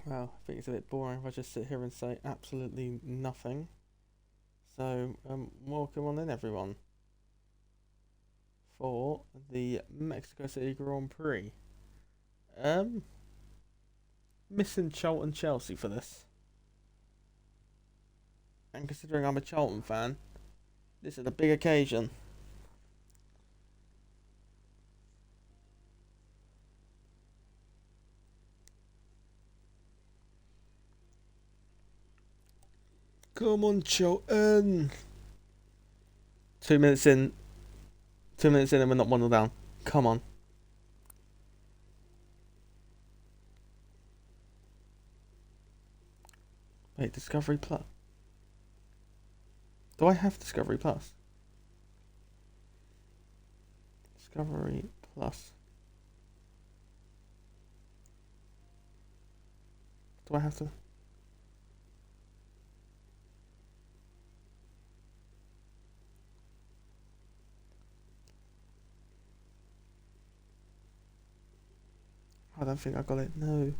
Well, I think it's a bit boring if I just sit here and say absolutely nothing. So, welcome on in, everyone, for the Mexico City Grand Prix. Um, Missing Charlton Chelsea for this. And considering I'm a Charlton fan, this is a big occasion. Come on, Charlton. 2 minutes in. 2 minutes in and we're not 1-0 down. Come on. Wait, Discovery Plus. Do I have Discovery Plus? Discovery Plus. Do I have to? I don't think I got it. No.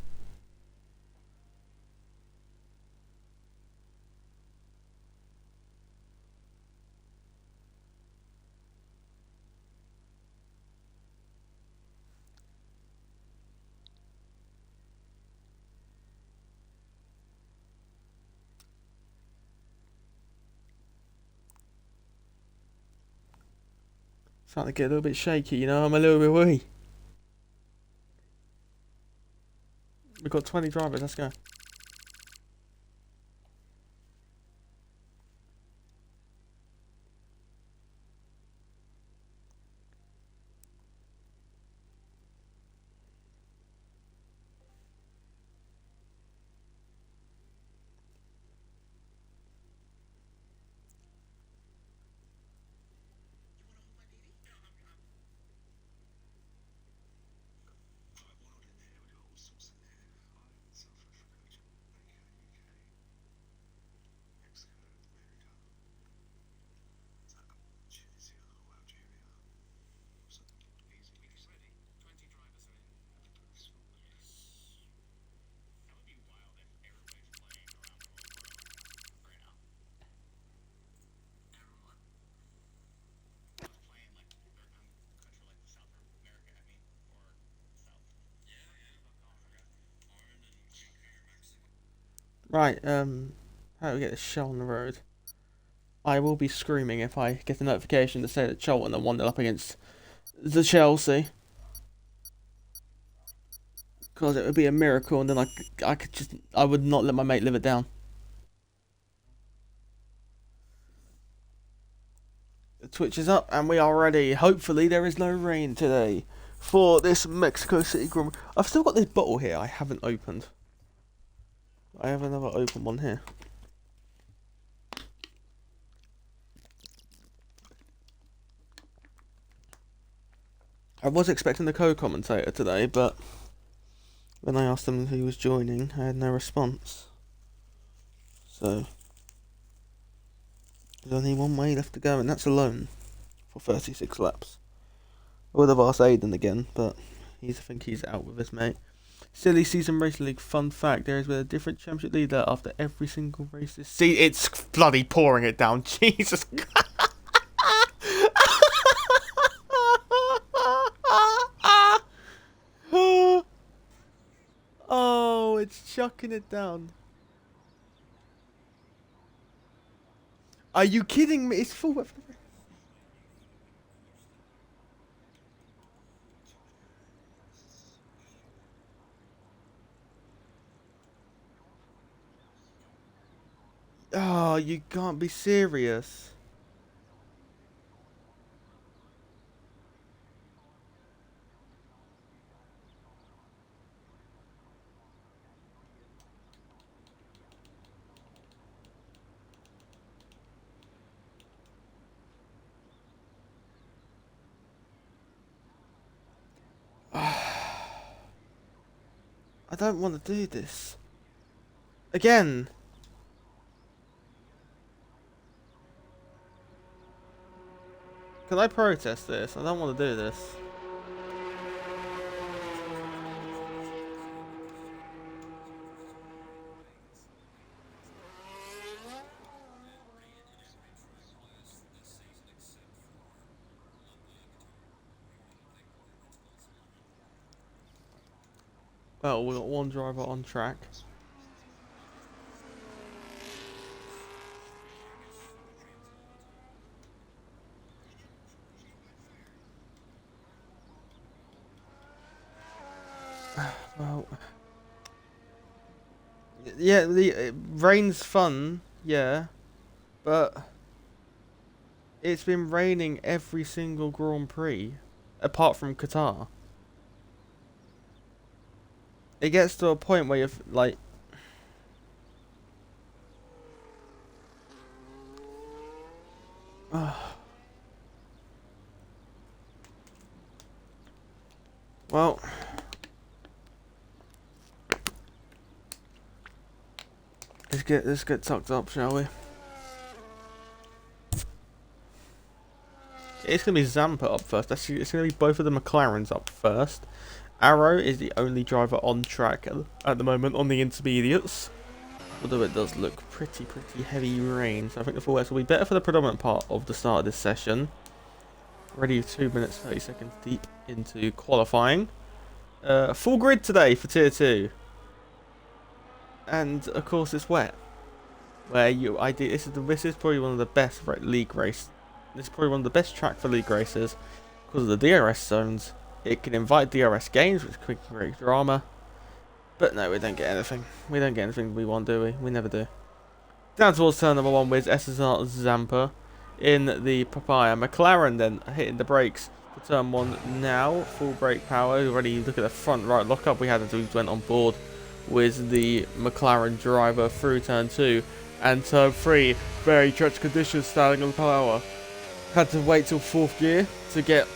Starting to get a little bit shaky, you know. I'm a little bit wee. We've got 20 drivers. Let's go. Right, how do we get this show on the road? I will be screaming if I get a notification to say that Charlton are 1-0 up against the Chelsea. Because it would be a miracle, and then I would not let my mate live it down. The Twitch is up, and we are ready. Hopefully, there is no rain today for this Mexico City Grand Prix. I've still got this bottle here I haven't opened. I have another open one here. I was expecting the co-commentator today, but when I asked him if he was joining, I had no response. So, there's only one way left to go, and that's alone for 36 laps. I would have asked Aiden again, but I think he's out with his mate. Silly season race league. Fun fact: there is a different championship leader after every single race. See, it's bloody pouring it down. Jesus. Oh, it's chucking it down. Are you kidding me? It's full. Oh, you can't be serious. I don't want to do this. Again. Can I protest this? I don't want to do this. Well, we've got one driver on track. Well, yeah, the rain's fun, yeah, but it's been raining every single Grand Prix, apart from Qatar. It gets to a point where you're like, well, let's get tucked up, shall we? It's gonna be Zampa up first. Actually, it's gonna be both of the McLarens up first. Arrow is the only driver on track at the moment on the intermediates. Although it does look pretty heavy rain, so I think the full wets will be better for the predominant part of the start of this session. Already 2 minutes 30 seconds deep into qualifying. Full grid today for Tier 2. And of course it's wet. Where this is probably one of the best league race. This is probably one of the best track for league races because of the DRS zones. It can invite DRS games, which can create drama. But no, we don't get anything. We don't get anything we want, do we? We never do. Down towards turn number 1 with SSR Zampa in the Papaya. McLaren then hitting the brakes for turn 1 now. Full brake power. Already look at the front right lockup we had until we went on board with the McLaren driver through turn 2. And turn 3, very treacherous conditions starting on the power. Had to wait till 4th gear to get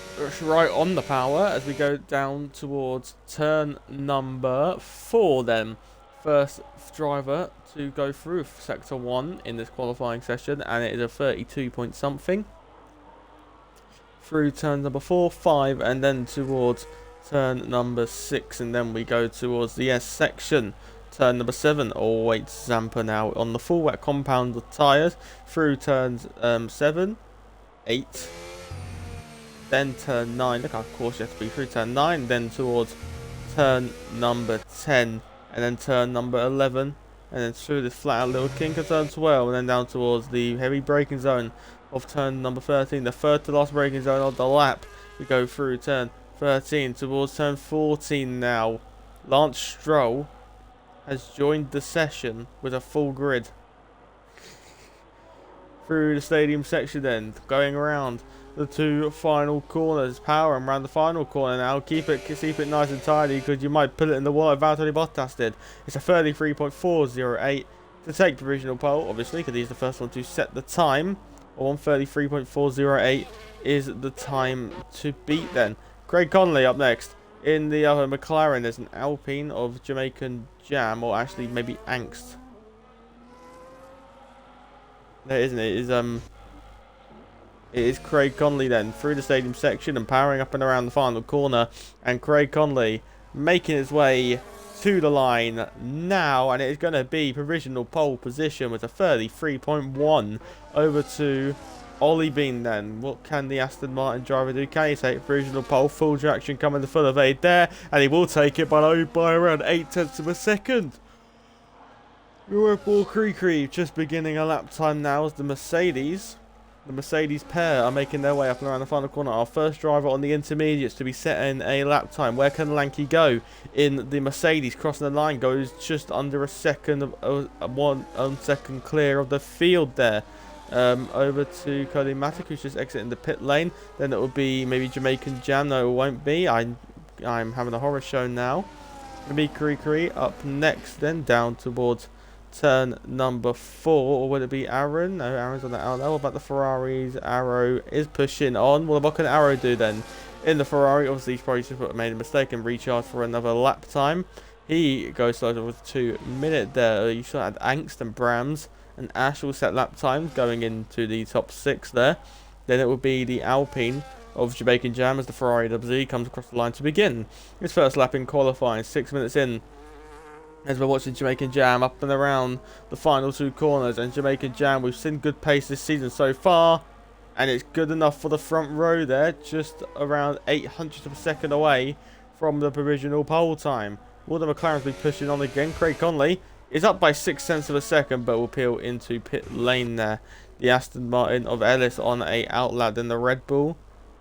right on the power as we go down towards turn number 4 then. First driver to go through sector 1 in this qualifying session, and it is a 32 point something. Through turn number 4, 5, and then towards turn number 6, and then we go towards the S section. Turn number 7, awaits Zampa now on the full wet compound of tyres through turns 7, 8, then turn 9, look how cautious you have to be through turn 9, then towards turn number 10, and then turn number 11, and then through this flat out little kink of turn 12, and then down towards the heavy braking zone of turn number 13, the third to last braking zone of the lap. We go through turn 13 towards turn 14 now. Lance Stroll has joined the session with a full grid. Through the stadium section then, going around the 2 final corners, powering around the final corner now. Keep it nice and tidy because you might put it in the wall like Valtteri Bottas did. It's a 33.408 to take provisional pole, obviously, because he's the first one to set the time. 133.408 is the time to beat then. Craig Conley up next. In the other McLaren, there's an Alpine of Jamaican Jam, or actually maybe Angst. There isn't it? It is Craig Conley then through the stadium section and powering up and around the final corner, and Craig Conley making his way to the line now, and it is going to be provisional pole position with a 33.1 over to Ollie Bean then. What can the Aston Martin driver do? Can he take provisional pole? Full traction coming to full evade there, and he will take it by around 0.8 of a second. Red Bull Creek just beginning a lap time now as the Mercedes pair are making their way up and around the final corner. Our first driver on the intermediates to be setting a lap time. Where can Lanky go in the Mercedes? Crossing the line, goes just under a second, 1 second clear of the field there. Over to Cody Matic, who's just exiting the pit lane. Then it will be maybe Jamaican Jam. No, it won't be. I'm having a horror show now. Maybe Kuri up next, then down towards turn number 4, or would it be Aaron? No, Aaron's on the out there. What about the Ferraris? Arrow is pushing on. Well, what can Arrow do then? In the Ferrari, obviously he's probably just made a mistake and recharged for another lap time. He goes slower with 2 minutes there. You saw had Angst and Brams, and Ash will set lap times going into the top 6 there. Then it will be the Alpine of Jamaican Jam as the Ferrari WZ comes across the line to begin his first lap in qualifying. 6 minutes in, as we're watching Jamaican Jam up and around the final 2 corners. And Jamaican Jam, we've seen good pace this season so far, and it's good enough for the front row there, just around 0.08 of a second away from the provisional pole time. Will the McLarens be pushing on again? Craig Conley is up by 6 tenths of a second, but will peel into pit lane there. The Aston Martin of Ellis on a outlap. Then the Red Bull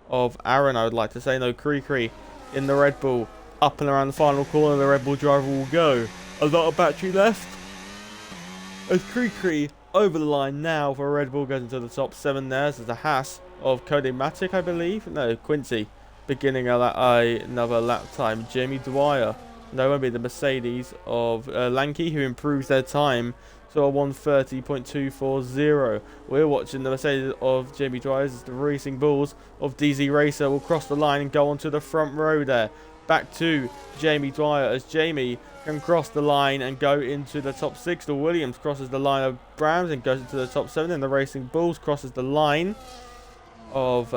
of Aaron, I would like to say. No, Cree in the Red Bull. Up and around the final corner, the Red Bull driver will go. A lot of battery left. As Cree over the line now for Red Bull goes into the top 7 there. There's a Haas of Cody Matic, I believe. No, Quincy beginning another lap time. Jamie Dwyer. No, it won't be the Mercedes of Lanky, who improves their time to a 1:30.240. We're watching the Mercedes of Jamie Dwyer as the Racing Bulls of DZ Racer will cross the line and go onto the front row there. Back to Jamie Dwyer as Jamie can cross the line and go into the top 6. The Williams crosses the line of Brams and goes into the top 7. And the Racing Bulls crosses the line of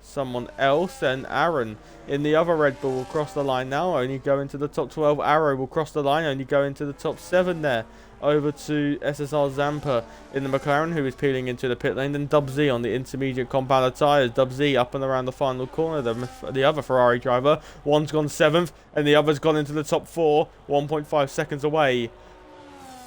someone else. And Aaron in the other Red Bull will cross the line now, only go into the top 12. Arrow will cross the line, only go into the top 7 there. Over to SSR Zampa in the McLaren, who is peeling into the pit lane. Then Dub Z on the intermediate compounder tyres. Dub Z up and around the final corner. The other Ferrari driver, one's gone 7th and the other's gone into the top 4, 1.5 seconds away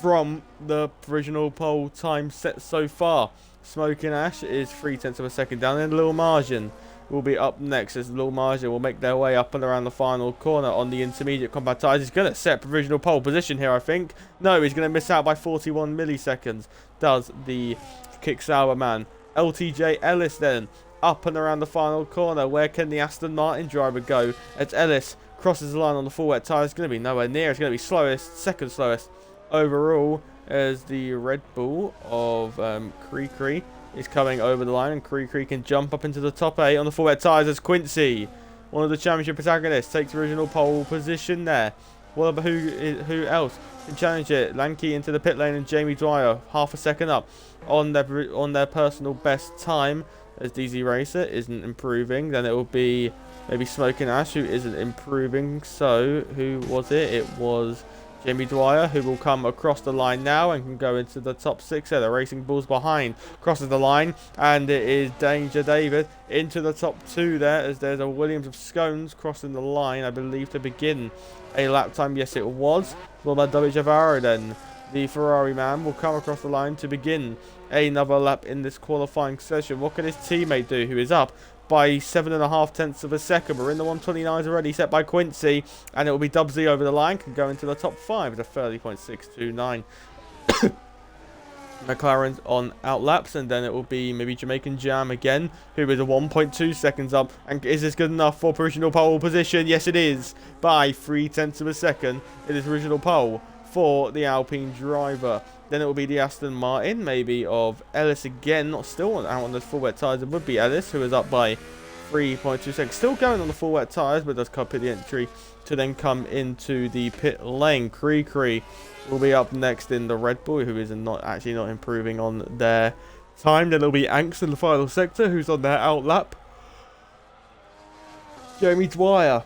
from the provisional pole time set so far. Smoking Ash is 3/10 of a second down, and Lil Margin will be up next as Lil Margin will make their way up and around the final corner on the intermediate combat tyres. He's going to set provisional pole position here, I think. No, he's going to miss out by 41 milliseconds. Does the Kick Sauber man. LTJ Ellis then up and around the final corner. Where can the Aston Martin driver go? As Ellis crosses the line on the full wet tyre. It's going to be nowhere near. It's going to be slowest, second slowest overall, as the Red Bull of Cree is coming over the line, and Cree can jump up into the top 8 on the full wet tyres as Quincy, one of the championship protagonists, takes original pole position there. What about who else can challenge it? Lanky into the pit lane and Jamie Dwyer half a second up on their personal best time, as DZ Racer isn't improving. Then it will be maybe Smoking Ash, who isn't improving. So who was it? It was Jamie Dwyer, who will come across the line now and can go into the top 6 there. The Racing Bulls behind crosses the line, and it is Danger David into the top 2 there, as there's a Williams of Scones crossing the line, I believe, to begin a lap time. Yes, it was. What about W. Javaro then? The Ferrari man will come across the line to begin another lap in this qualifying session. What can his teammate do, who is up by 7.5 tenths of a second? We're in the 129s already, set by Quincy, and it will be Dub Z over the line, can go into the top 5 at a 30.629. McLaren's on outlaps, and then it will be maybe Jamaican Jam again, who is a 1.2 seconds up. And is this good enough for provisional pole position? Yes, it is, by 0.3 of a second. It is original pole for the Alpine driver. Then it will be the Aston Martin, maybe, of Ellis again, not still out on the full wet tyres. It would be Ellis, who is up by 3.2 seconds. Still going on the full wet tyres, but does copy the entry to then come into the pit lane. Cree will be up next in the Red Bull, who is not improving on their time. Then it'll be Anks in the final sector, who's on their outlap. Jamie Dwyer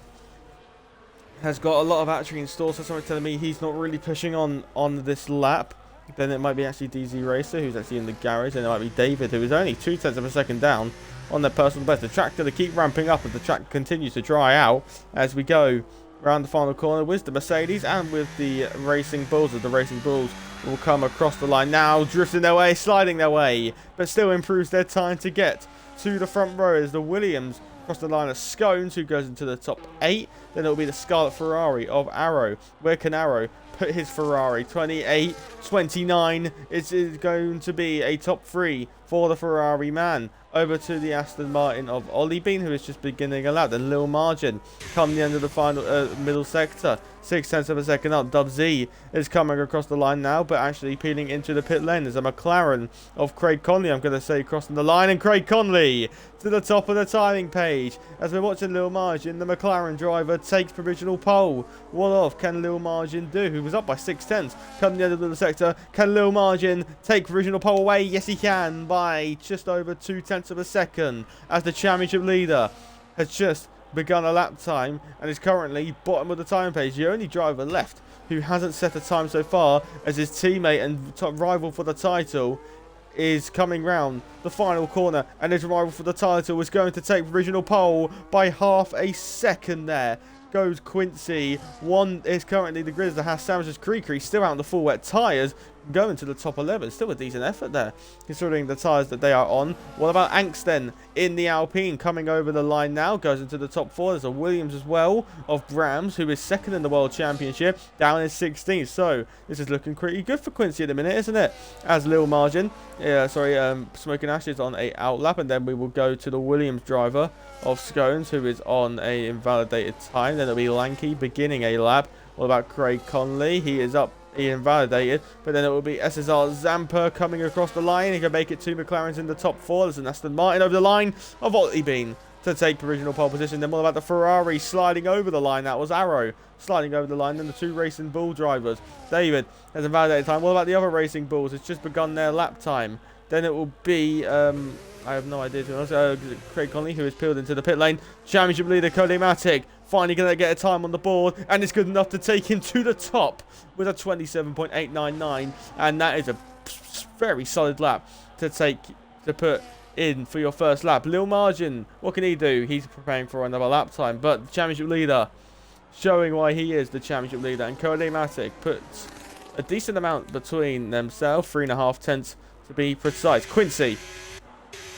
has got a lot of battery in store, so someone's telling me he's not really pushing on this lap. Then it might be actually DZ Racer, who's actually in the garage, and it might be David, who is only 0.2 of a second down on their personal best. The track going to keep ramping up, and the track continues to dry out as we go around the final corner with the Mercedes and with the Racing Bulls. The Racing Bulls will come across the line now, drifting their way, sliding their way, but still improves their time to get to the front row as the Williams cross the line of Scones, who goes into the top 8. Then it will be the Scarlet Ferrari of Arrow. Where can Arrow put his Ferrari? 28, 29. It's going to be a top 3 for the Ferrari man. Over to the Aston Martin of Ollie Bean, who is just beginning a lap. Then Lil Margin come the end of the final middle sector. 0.6 of a second up. Dub Z is coming across the line now, but actually peeling into the pit lane. There's a McLaren of Craig Conley, I'm going to say, crossing the line. And Craig Conley to the top of the timing page. As we're watching Lil Margin, the McLaren driver takes provisional pole. What off can Lil Margin do, who was up by 0.6? Come the end of the sector. Can Lil Margin take provisional pole away? Yes, he can, by just over 0.2 of a second, as the championship leader has just begun a lap time and is currently bottom of the time page. The only driver left who hasn't set a time so far as his teammate and top rival for the title is coming round the final corner, and his rival for the title is going to take provisional pole by half a second there. Goes Quincy. One is currently the Grizz that has sandwiches. Creakery still out on the full wet tyres, going to the top 11. Still a decent effort there, considering the tyres that they are on. What about Angst then in the Alpine, coming over the line now, goes into the top 4. There's a Williams as well of Brams, who is second in the World Championship, down in 16th. So this is looking pretty good for Quincy at the minute, isn't it? As Lil Margin, Smoking Ashes on a outlap, and then we will go to the Williams driver of Scones, who is on a invalidated time. Then it'll be Lanky beginning a lap. What about Craig Conley? He is up. He invalidated, but then it will be SSR Zampa coming across the line. He can make it 2 McLarens in the top 4. There's an Aston Martin over the line of Ollie Bean to take provisional pole position. Then what about the Ferrari sliding over the line? That was Arrow sliding over the line. Then the 2 Racing Bull drivers. David has invalidated time. What about the other Racing Bulls? It's just begun their lap time. Then it will be, I have no idea. Craig Conley, who is peeled into the pit lane. Championship leader Cody Matic finally going to get a time on the board, and it's good enough to take him to the top with a 27.899, and that is a very solid lap to put in for your first lap. Lil Margin, what can he do? He's preparing for another lap time, but the championship leader showing why he is the championship leader, and Cody Matic puts a decent amount between themselves, 3.5 tenths to be precise. Quincy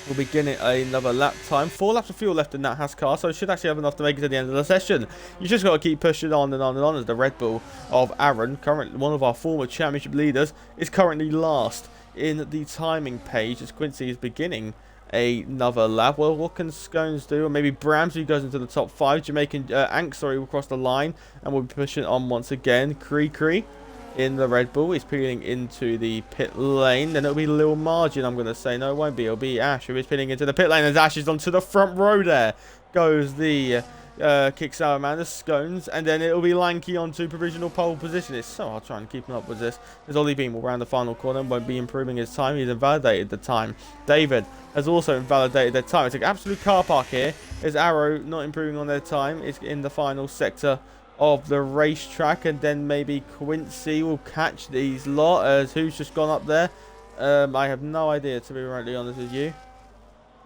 will be getting another lap time. 4 laps of fuel left in that Haas car, so it should actually have enough to make it to the end of the session. You just got to keep pushing on and on and on, as the Red Bull of Aaron, currently one of our former championship leaders, is currently last in the timing page as Quincy is beginning another lap. Well, what can Scones do? Or maybe Brams, who goes into the top 5. Jamaican Ank, will cross the line and will be pushing on once again. Cree in the Red Bull is peeling into the pit lane. Then it'll be Lil Margin, I'm going to say. No, it won't be. It'll be Ash, who is peeling into the pit lane. As Ash is onto the front row there goes the Kick Salamander, Scones. And then it'll be Lanky onto provisional pole position. It's so hard trying to keep him up with this, as Ollie Bean will round the final corner and won't be improving his time. He's invalidated the time. David has also invalidated their time. It's an absolute car park here. Is Arrow not improving on their time? It's in the final sector of the racetrack, and then maybe Quincy will catch these lot. As who's just gone up there? I have no idea, to be rightly honest with you.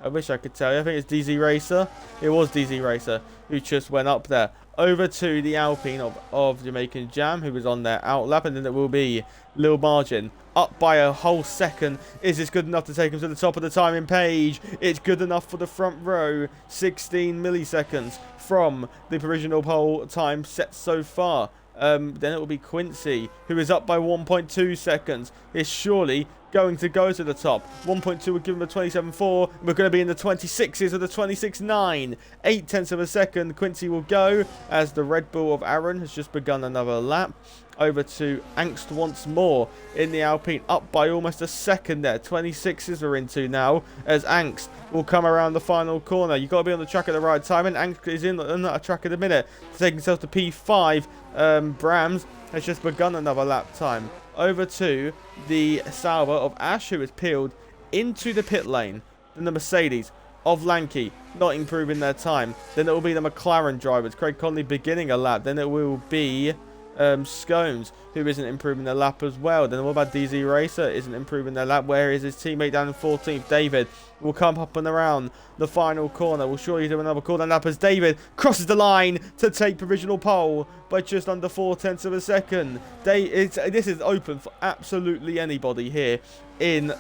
I wish I could tell you. I think it's DZ Racer. It was DZ Racer who just went up there. Over to the Alpine of Jamaican Jam, who was on their outlap, and then it will be Lil Margin up by a whole second. Is this good enough to take him to the top of the timing page? It's good enough for the front row. 16 milliseconds from the provisional pole time set so far. Then it will be Quincy, who is up by 1.2 seconds. Is surely going to go to the top. 1.2 would give him a 27.4. We're going to be in the 26s or the 26.9. 8 tenths of a second. Quincy will go as the Red Bull of Aaron has just begun another lap. Over to Angst once more in the Alpine, up by almost a second there. 26s are into now, as Angst will come around the final corner. You've got to be on the track at the right time, and Angst is in that track at the minute to take himself to P5. Brams has just begun another lap time. Over to the Sauber of Ash, who is peeled into the pit lane. Then the Mercedes of Lanky, not improving their time. Then it will be the McLaren drivers. Craig Conley beginning a lap. Then it will be Scones, who isn't improving their lap as well. Then what about DZ Racer? Isn't improving their lap. Where is his teammate down in 14th? David will come up and around the final corner. Will surely do another corner lap as David crosses the line to take provisional pole by just under 4 tenths of a second. This is open for absolutely anybody here in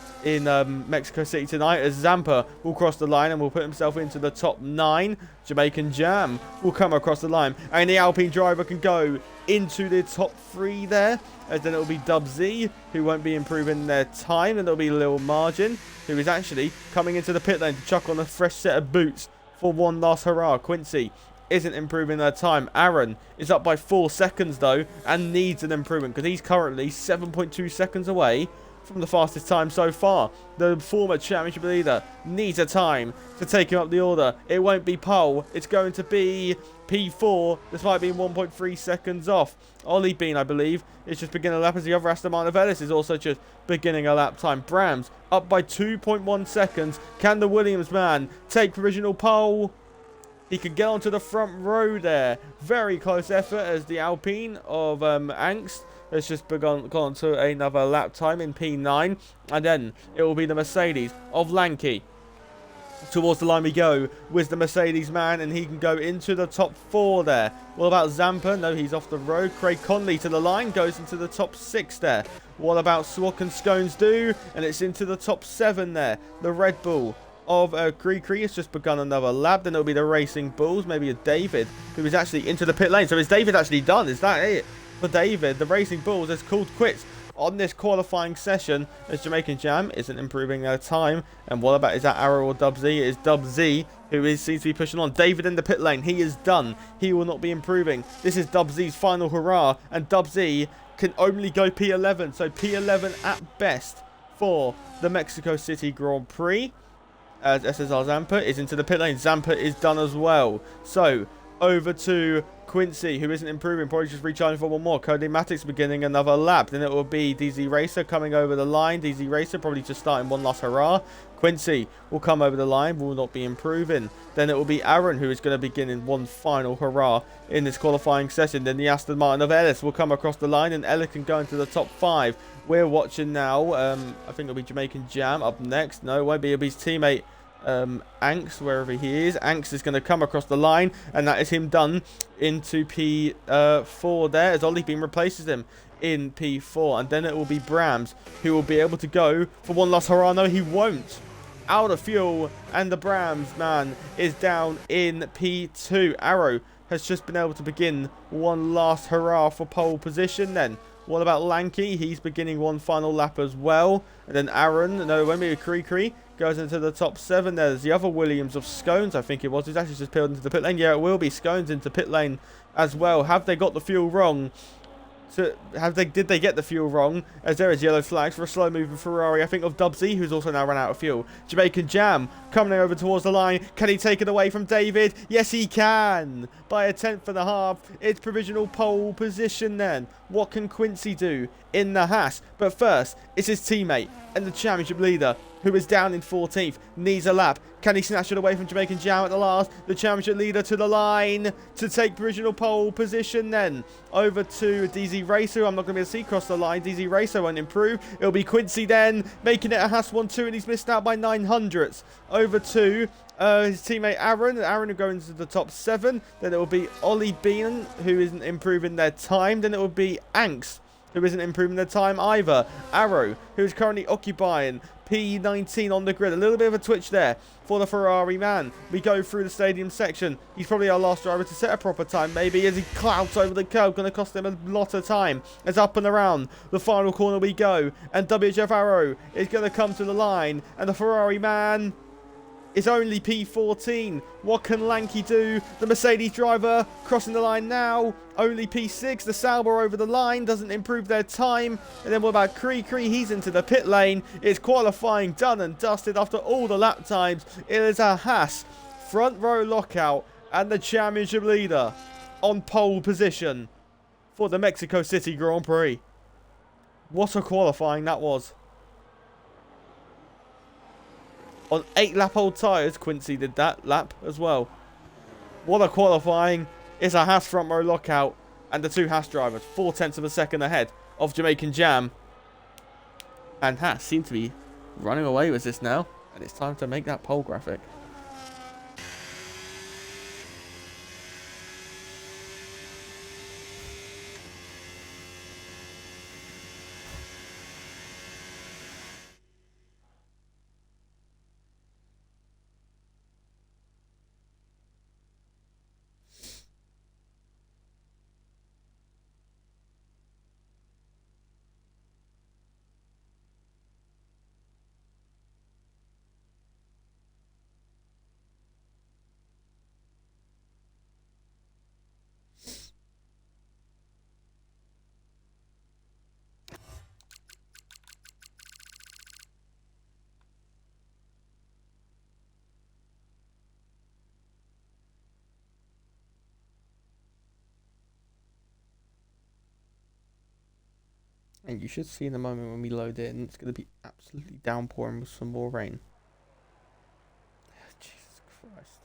Mexico City tonight, as Zampa will cross the line and will put himself into the top 9. Jamaican Jam will come across the line, and the Alpine driver can go into the top 3 there, as then it will be Dub Z, who won't be improving their time, and it'll be Lil Margin, who is actually coming into the pit lane to chuck on a fresh set of boots for one last hurrah. Quincy isn't improving their time. Aaron is up by 4 seconds though, and needs an improvement, because he's currently 7.2 seconds away from the fastest time so far. The former championship leader needs a time to take him up the order. It won't be pole, it's going to be P4, despite being 1.3 seconds off. Ollie Bean, I believe, is just beginning a lap, as the other Aston Martin Velis is also just beginning a lap time. Brams up by 2.1 seconds. Can the Williams man take provisional pole? He could get onto the front row there. Very close effort as the Alpine of Angst has just gone to another lap time in P9. And then it will be the Mercedes of Lanky. Towards the line we go with the Mercedes man, and he can go into the top 4 there. What about Zampa? No, he's off the road. Craig Conley to the line, goes into the top 6 there. What about Swok and Scones do? And it's into the top 7 there. The Red Bull of Kree has just begun another lap. Then it'll be the Racing Bulls, maybe a David, who is actually into the pit lane. So is David actually done? Is that it for David? The Racing Bulls has called quits on this qualifying session as Jamaican Jam isn't improving their time. And what about, is that Arrow or Dub Z? It is Dub Z who seems to be pushing on. David in the pit lane, he is done. He will not be improving. This is Dub Z's final hurrah, and Dub Z can only go P11, so P11 at best for the Mexico City Grand Prix, as SSR Zampa is into the pit lane. Zampa is done as well. So over to Quincy, who isn't improving, probably just recharging for one more. Cody Matix beginning another lap. Then it will be DZ Racer coming over the line. DZ Racer probably just starting one last hurrah. Quincy will come over the line, will not be improving. Then it will be Aaron, who is going to begin in one final hurrah in this qualifying session. Then the Aston Martin of Ellis will come across the line, and Ellis can go into the top 5. We're watching now. I think it'll be Jamaican Jam up next. No, it won't be. It'll be his teammate Angst, wherever he is. Angst is going to come across the line, and that is him done into P4 there, as Ollie Beam replaces him in P4. And then it will be Brams, who will be able to go for one last hurrah. No, he won't. Out of fuel, and the Brams man is down in P2. Arrow has just been able to begin one last hurrah for pole position. Then what about Lanky? He's beginning one final lap as well. And then Aaron, no, it won't be a Kree, goes into the top 7. There's the other Williams of Scones, I think it was. He's actually just peeled into the pit lane. Yeah, it will be Scones into pit lane as well. Have they got the fuel wrong? So did they get the fuel wrong? As there is yellow flags for a slow moving Ferrari, I think, of Dubsy, who's also now run out of fuel. Jamaican Jam coming over towards the line. Can he take it away from David? Yes, he can. By a 1/10.5. It's provisional pole position then. What can Quincy do in the Haas? But first, it's his teammate and the championship leader, who is down in 14th, needs a lap. Can he snatch it away from Jamaican Jam at the last? The championship leader to the line to take provisional pole position then. Over to DZ Racer. I'm not going to be able to see cross the line. DZ Racer won't improve. It'll be Quincy then, making it a Haas 1-2, and he's missed out by 900ths. Over to his teammate Aaron. Aaron will go into the top 7. Then it will be Ollie Bean, who isn't improving their time. Then it will be Angst, who isn't improving their time either. Arrow, who is currently occupying P19 on the grid. A little bit of a twitch there for the Ferrari man. We go through the stadium section. He's probably our last driver to set a proper time, maybe, as he clouts over the curb. Going to cost him a lot of time. As up and around the final corner we go. And WHF Arrow is going to come to the line. And the Ferrari man is only P14. What can Lanky do? The Mercedes driver crossing the line now. Only P6. The Sauber over the line doesn't improve their time. And then what about Kree? He's into the pit lane. It's qualifying done and dusted after all the lap times. It is a Haas front row lockout and the championship leader on pole position for the Mexico City Grand Prix. What a qualifying that was. On 8 lap old tyres, Quincy did that lap as well. What a qualifying. It's a Haas front row lockout. And the 2 Haas drivers 0.4 of a second ahead of Jamaican Jam. And Haas seem to be running away with this now. And it's time to make that pole graphic. And you should see in a moment when we load in, it's going to be absolutely downpouring with some more rain. Jesus Christ.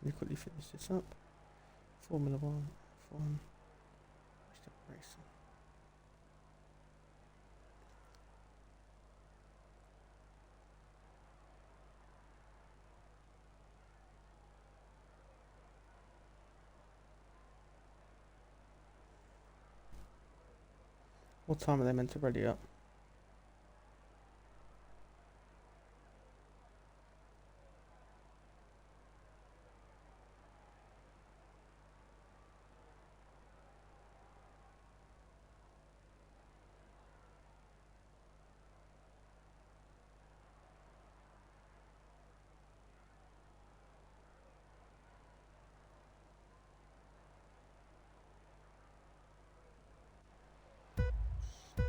Let me quickly finish this up. Formula One, F1, racing. What time are they meant to ready up?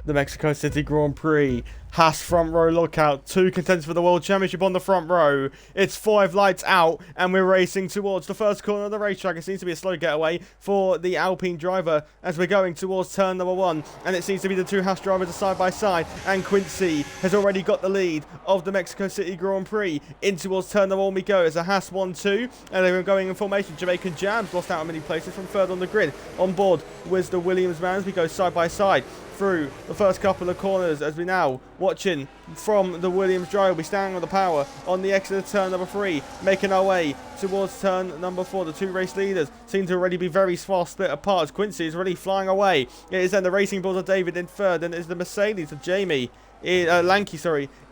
The Mexico City Grand Prix. Haas front row lookout. 2 contenders for the World Championship on the front row. It's 5 lights out, and we're racing towards the first corner of the racetrack. It seems to be a slow getaway for the Alpine driver as we're going towards turn number 1. And it seems to be the 2 Haas drivers are side by side. And Quincy has already got the lead of the Mexico City Grand Prix. In towards turn number 1 we go. It's a Haas 1-2. And they're going in formation. Jamaican Jams lost out in many places from third on the grid. On board was the Williams man as we go side by side through the first couple of corners as we now watching from the Williams driver. We stand on the power on the exit of turn number 3, making our way towards turn number 4. The 2 race leaders seem to already be very far split apart as Quincy is already flying away. It is then the Racing Bulls of David in third, and it is the Mercedes of Jamie Lanky,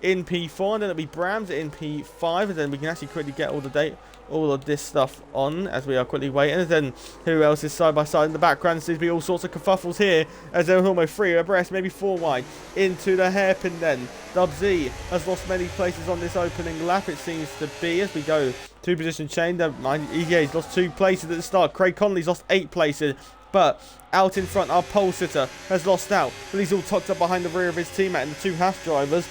in P4, and then it'll be Brams in P5, and then we can actually quickly get all of this stuff on as we are quickly waiting. And then who else is side by side in the background? Seems to be all sorts of kerfuffles here as they're almost 3 abreast, maybe 4 wide into the hairpin. Then Dub Z has lost many places on this opening lap, it seems to be, as we go 2 position change. He's lost 2 places at the start. Craig Connolly's lost 8 places. But out in front, our pole sitter has lost out. But he's all tucked up behind the rear of his teammate and the 2 Haas drivers.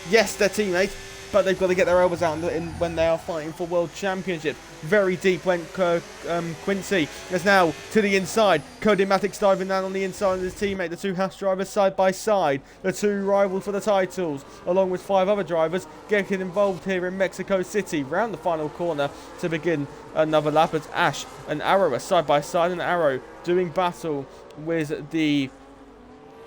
Yes, they're teammates, but they've got to get their elbows out when they are fighting for World Championship. Very deep went Quincy. Is now to the inside. Cody Matic's diving down on the inside of his teammate. The 2 Haas drivers side by side. The 2 rivals for the titles, along with 5 other drivers, getting involved here in Mexico City. Round the final corner to begin another lap. It's Ash and Arrow are side by side, and Arrow doing battle with the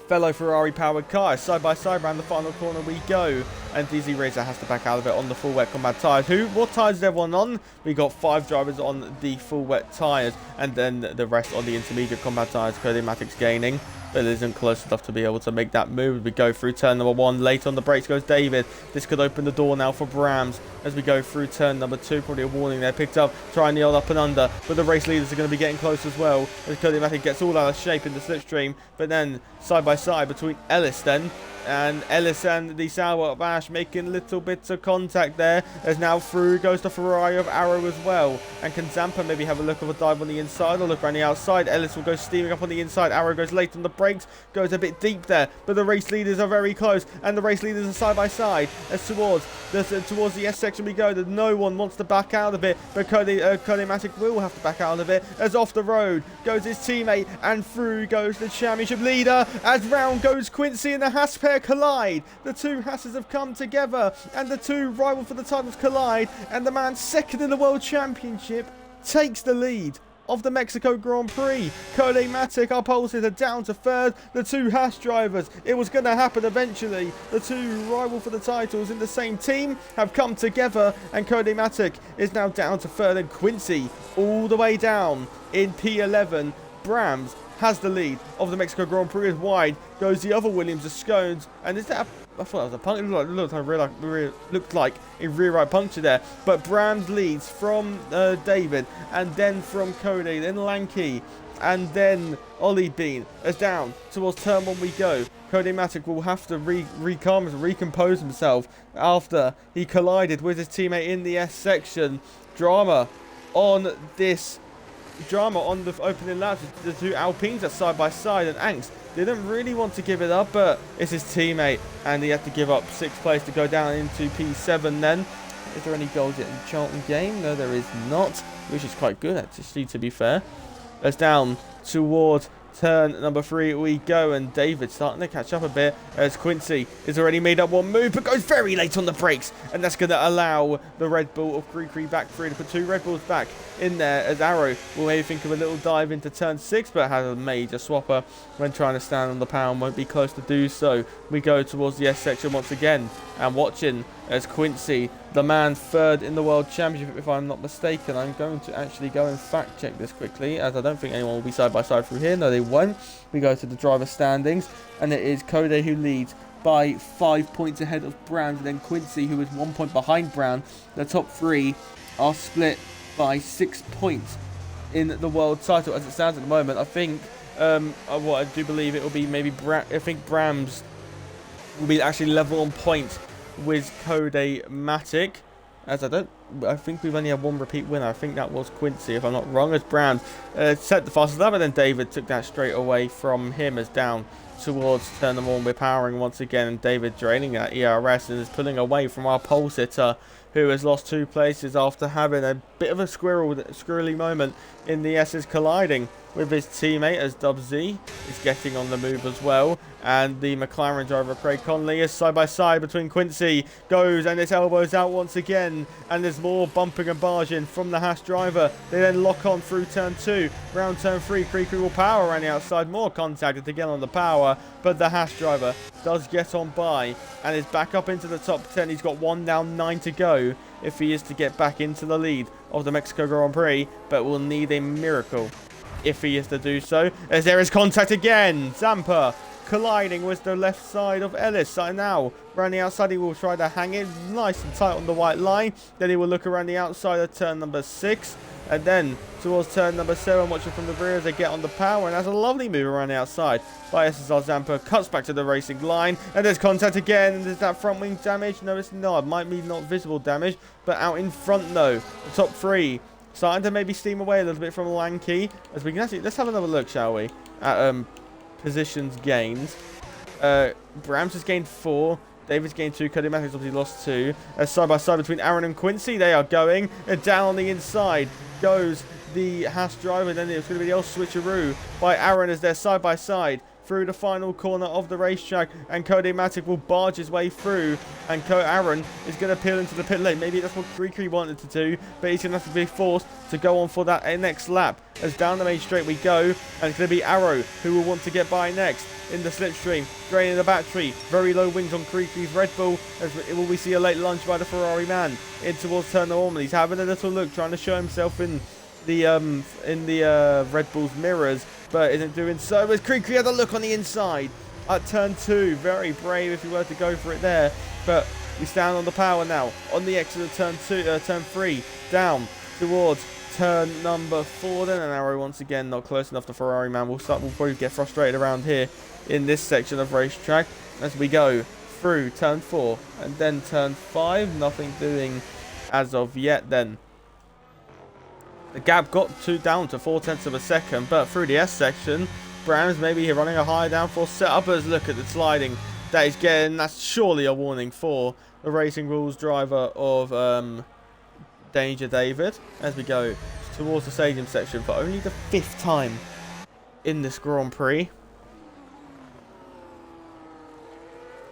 fellow Ferrari powered car. Side by side round the final corner we go, and DZ Razor has to back out of it on the full wet combat tyres. What tyres is everyone on? We got 5 drivers on the full wet tyres, and then the rest on the intermediate combat tyres. Cody Matic's gaining, but it isn't close enough to be able to make that move. We go through turn number 1. Late on the brakes goes David. This could open the door now for Brams as we go through turn number 2. Probably a warning there picked up. Trying the old up and under, but the race leaders are going to be getting close as well as Cody Matic gets all out of shape in the slipstream. But then side by side between Ellis and the Sour of Ash making little bits of contact there, as now through goes the Ferrari of Arrow as well. And can Zampa maybe have a look of a dive on the inside or look around the outside? Ellis will go steaming up on the inside. Arrow goes late on the brakes, goes a bit deep there, but the race leaders are very close, and the race leaders are side by side as towards the S section we go. That no one wants to back out of it, but Cody Matic will have to back out of it as off the road goes his teammate, and through goes the championship leader as round goes Quincy and the Haas pair collide. The 2 Haasses have come together, and the 2 rival for the titles collide, and the man second in the World Championship takes the lead of the Mexico Grand Prix. Cody Matic, our pole sitter, down to third. The 2 Haas drivers, it was going to happen eventually. The 2 rival for the titles in the same team have come together, and Cody Matic is now down to third, and Quincy all the way down in P11. Brams has the lead of the Mexico Grand Prix. As wide goes the other Williams of Scones, and is that I thought that was a puncture. It looked like a rear right puncture there, but Brams leads from David, and then from Cody, then Lanky, and then Ollie Bean. As down towards turn 1 we go. Cody Matic will have to recompose himself after he collided with his teammate in the S section. Drama on the opening laps. The 2 Alpines are side by side, and Angst didn't really want to give it up, but it's his teammate, and he had to give up 6th place to go down into P7 then. Is there any goals yet in the Charlton game? No, there is not, which is quite good actually, to be fair. That's down toward turn number 3 we go, and David starting to catch up a bit as Quincy is already made up one move but goes very late on the brakes, and that's going to allow the Red Bull of Krikri back through to put 2 Red Bulls back in there, as Arrow will maybe think of a little dive into turn 6 but has a major swapper when trying to stand on the power and won't be close to do so. We go towards the S section once again and watching as Quincy, the man third in the World Championship if I'm not mistaken. I'm going to actually go and fact check this quickly, as I don't think anyone will be side by side through here. No, they won't. We go to the driver standings, and it is Code who leads by 5 points ahead of Brown, and then Quincy, who is 1 point behind Brown. The top 3 are split by 6 points in the world title as it stands at the moment. I think what I do believe it will be maybe I think Brams will be actually level on points with Code Matic, as I think we've only had 1 repeat winner. I think that was Quincy, if I'm not wrong, as Brams set the fastest lap, and then David took that straight away from him as down towards turn number 1 we're powering once again, and David draining that ERS and is pulling away from our pole sitter, who has lost 2 places after having a bit of a squirrely moment in the S's colliding with his teammate, as Dub Z is getting on the move as well. And the McLaren driver Craig Conley is side by side between Quincy, goes and his elbows out once again, and there's more bumping and barging from the Haas driver. They then lock on through turn 2, round turn 3, Krikri will power around the outside, more contacted to get on the power, but the Haas driver does get on by and is back up into the top 10. He's got 1 down, 9 to go if he is to get back into the lead of the Mexico Grand Prix, but will need a miracle if he is to do so, as there is contact again. Zampa colliding with the left side of Ellis. So now around the outside, he will try to hang it nice and tight on the white line. Then he will look around the outside of turn number 6, and then towards turn number 7, watching from the rear as they get on the power, and that's a lovely move around the outside by SSR Zampa. Cuts back to the racing line, and there's contact again, and there's that front wing damage. No, it's not. It might be not visible damage, but out in front though. The top 3 starting to maybe steam away a little bit from Lanky, as we can actually, let's have another look, shall we, at positions gained. Brams has gained 4, David's gained 2, Cody Matthews obviously lost 2. Side by side between Aaron and Quincy, they are going, and down on the inside goes the Haas driver, and then it's going to be the old switcheroo by Aaron as they're side by side through the final corner of the racetrack, and Cody Matic will barge his way through, and Aaron is going to peel into the pit lane. Maybe that's what Krikri wanted to do, but he's going to have to be forced to go on for that next lap, as down the main straight we go, and it's going to be Arrow who will want to get by next in the slipstream, draining the battery. Very low wings on Krikri's Red Bull, as we see a late lunge by the Ferrari man in towards turn 1. He's having a little look, trying to show himself in the Red Bull's mirrors, but isn't doing so, as Krikri had a look on the inside at turn 2. Very brave if he were to go for it there, but we stand on the power now on the exit of turn 3, down towards turn number 4. Then an Arrow once again not close enough. The Ferrari man will probably get frustrated around here in this section of racetrack as we go through turn 4 and then turn 5. Nothing doing as of yet. Then the gap got down to 0.4 of a second, but through the S section, Brams maybe running a higher downforce setup. As look at the sliding that he's getting. That's surely a warning for the Racing Rules driver of Danger David, as we go towards the stadium section for only the 5th time in this Grand Prix.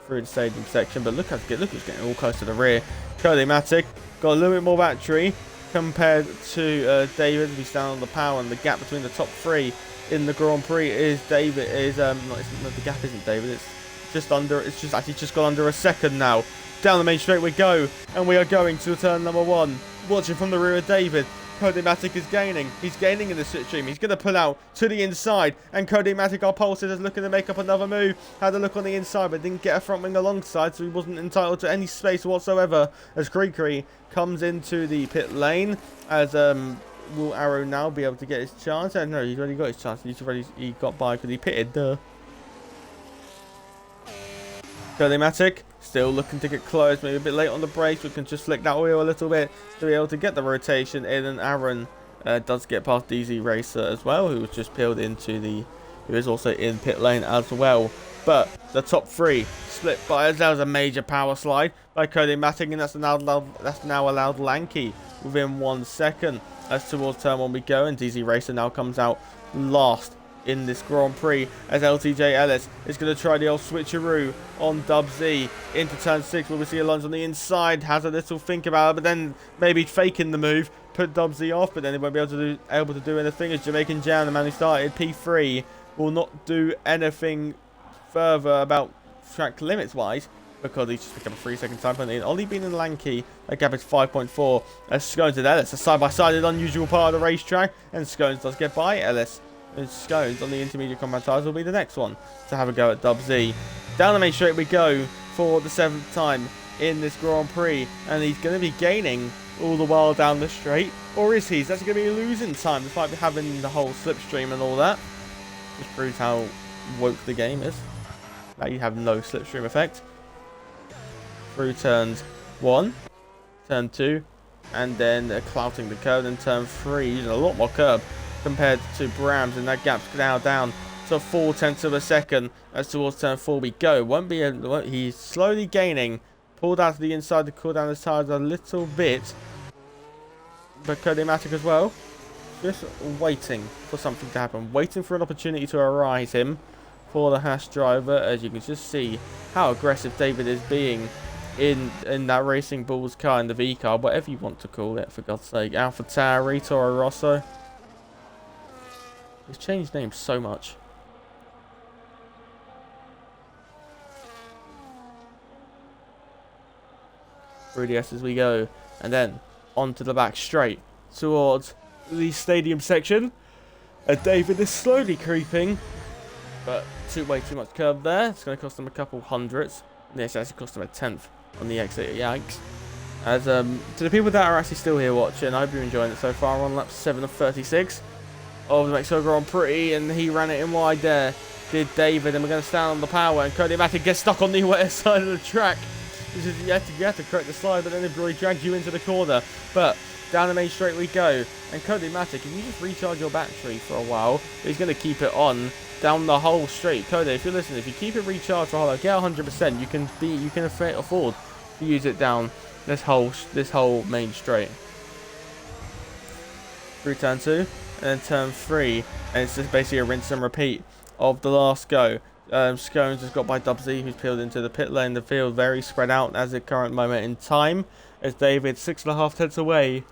Through the stadium section, but look who's getting all close to the rear. Cody Matic got a little bit more battery compared to David. We stand on the power, and the gap between the top 3 in the Grand Prix is David the gap isn't David, it's just under, it's just actually just gone under a second now. Down the main straight we go, and we are going to turn number 1. Watching from the rear of David, Cody Matic is gaining. He's gaining in the slipstream. He's going to pull out to the inside, and Cody Matic, our pole sitter, is looking to make up another move. Had a look on the inside, but didn't get a front wing alongside, so he wasn't entitled to any space whatsoever. As Krikri comes into the pit lane, as will Arrow now be able to get his chance? No, he's already got his chance. He got by because he pitted. Cody Matic still looking to get close, maybe a bit late on the brakes. We can just flick that wheel a little bit to be able to get the rotation in, and Aaron does get past DZ Racer as well, who was just peeled into who is also in pit lane as well. But the top 3 split by, as that was a major power slide by Cody Matic, and that's now allowed Lanky within 1 second. As towards turn 1 we go, and DZ Racer now comes out last in this Grand Prix, as LTJ Ellis is going to try the old switcheroo on Dub Z into turn 6, where we see Alonso on the inside, has a little think about it, but then maybe faking the move, put Dub Z off, but then he won't be able to do anything, as Jamaican Jam, the man who started P3, will not do anything further about track limits wise, because he's just picked up a 3-second time penalty. And Ollie Bean and Lanky, that gap is 5.4. As Scones and Ellis, a side-by-side is an unusual part of the racetrack, and Scones does get by Ellis. And Scones on the intermediate combat tires will be the next one to have a go at Dub Z. Down the main straight we go for the 7th time in this Grand Prix, and he's going to be gaining all the while down the straight, or is he? That's going to be losing time despite having the whole slipstream and all that. Just proves how woke the game is. Now you have no slipstream effect. Through turns 1, turn 2, and then clouting the curb, and turn 3 using a lot more curb compared to Brams, and that gap's now down to 0.4 of a second as towards turn 4 we go. He's slowly gaining, pulled out to the inside to cool down his tires a little bit, but Codomatic as well, just waiting for something to happen, waiting for an opportunity to arise him for the Haas driver, as you can just see how aggressive David is being in that Racing Bulls car, in the V car, whatever you want to call it, for God's sake. Alpha Tauri, Toro Rosso. He's changed names so much. Through the S as we go, and then onto the back straight towards the stadium section. David is slowly creeping, but way too much curb there. It's going to cost him a couple hundreds. This actually cost him a 10th on the exit. Yikes. As to the people that are actually still here watching, I hope you're enjoying it so far. On lap 7 of 36 of the Mexico Grand Prix, and he ran it in wide there, did David, and we're going to stand on the power, and Codomatic gets stuck on the wet side of the track. You have to correct the slide, but then it really drags you into the corner. But down the main straight we go, and Codomatic, if you just recharge your battery for a while, he's going to keep it on down the whole straight. Coda, if you're listening, if you keep it recharged for a while, get 100%, you can afford to use it down this whole main straight. Through turn 2, and then turn 3, and it's just basically a rinse and repeat of the last go. Scones has got by Dub Z, who's peeled into the pit lane. The field very spread out as the current moment in time, as David 6.5 tenths away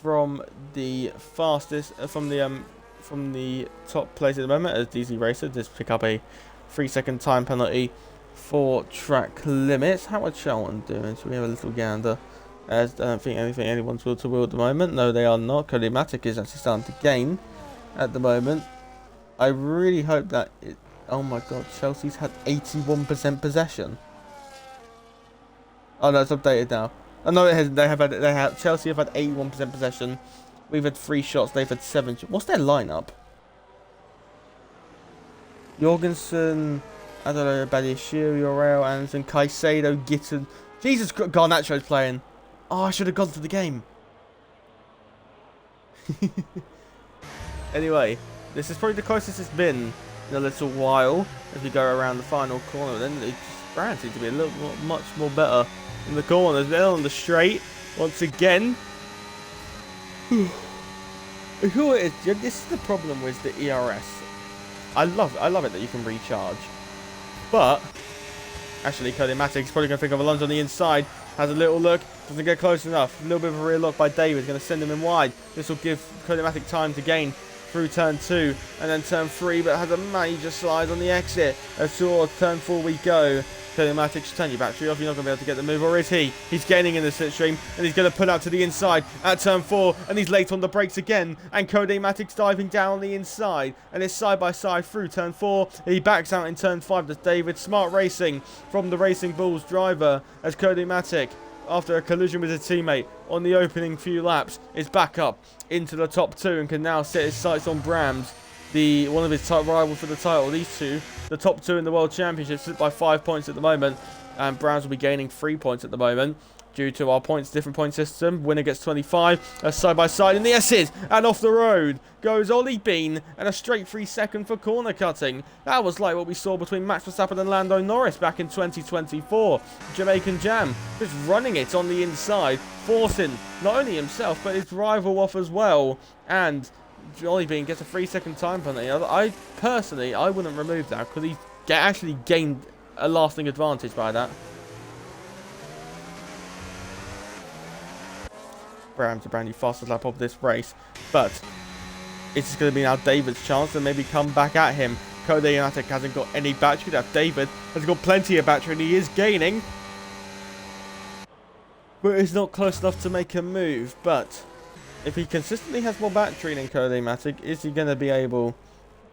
from the fastest, from the top place at the moment, as DZ Racer just pick up a 3-second time penalty for track limits. How much Charlton doing? Should we have a little gander? As I don't think anyone's wheel to wheel at the moment. No, they are not. Codomatic is actually starting to gain at the moment. I really hope that it. Oh my God, Chelsea's had 81% possession. Oh no, it's updated now. Oh no, it hasn't. Chelsea have had 81% possession. We've had 3 shots. They've had 7. What's their lineup? Jorgensen, I don't know, Badiashile, Yorel, Anderson, Caicedo, Gitton. Jesus, Garnacho's playing. Oh, I should have gone to the game. Anyway, this is probably the closest it's been in a little while as we go around the final corner. Then it just seems to be a little much more better in the corners. Then on the straight, once again. You know what it is? This is the problem with the ERS. I love it that you can recharge, but actually Codomatic's probably going to think of Alonso on the inside. Has a little look, doesn't get close enough. A little bit of a rear look by David, going to send him in wide. This will give Codomatic time to gain through turn 2 and then turn 3, but has a major slide on the exit. As towards turn 4 we go. Codomatic, turn your battery off, you're not going to be able to get the move, or is he? He's gaining in the slipstream, and he's going to pull out to the inside at turn 4, and he's late on the brakes again, and Codomatic's diving down on the inside, and it's side by side through turn 4. He backs out in turn 5. That's David. Smart racing from the Racing Bulls driver, as Codomatic, after a collision with his teammate on the opening few laps, is back up into the top 2 and can now set his sights on Brams, one of his top rivals for the title. These two, the top 2 in the World Championship, split by 5 points at the moment, and Browns will be gaining 3 points at the moment due to our different point system. Winner gets 25, side by side in the S's, and off the road goes Ollie Bean, and a straight 3-second for corner cutting. That was like what we saw between Max Verstappen and Lando Norris back in 2024. Jamaican Jam just running it on the inside, forcing not only himself but his rival off as well, and Jolly Bean gets a 3-second time penalty. I personally, I wouldn't remove that because he actually gained a lasting advantage by that. Brown's a brand new fastest lap of this race, but it's going to be now David's chance to maybe come back at him. Cody-Matic hasn't got any battery. That David has got plenty of battery and he is gaining, but it's not close enough to make a move. But if he consistently has more battery than Cody-Matic, is he going to be able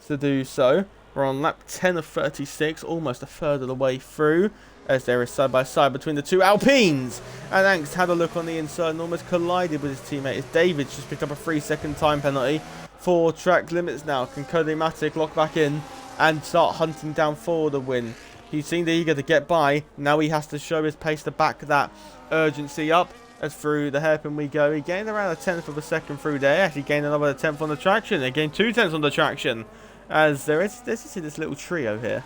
to do so? We're on lap 10 of 36, almost a third of the way through, as there is side-by-side between the two Alpines. And Angst had a look on the inside and almost collided with his teammate, as David just picked up a 3-second time penalty for track limits now. Can Cody-Matic lock back in and start hunting down for the win? He seemed eager to get by. Now he has to show his pace to back that urgency up. As through the hairpin we go. He gained around a 10th of a second through there. Actually gained another 10th on the traction. He gained 2 tenths on the traction. As there's this little trio here.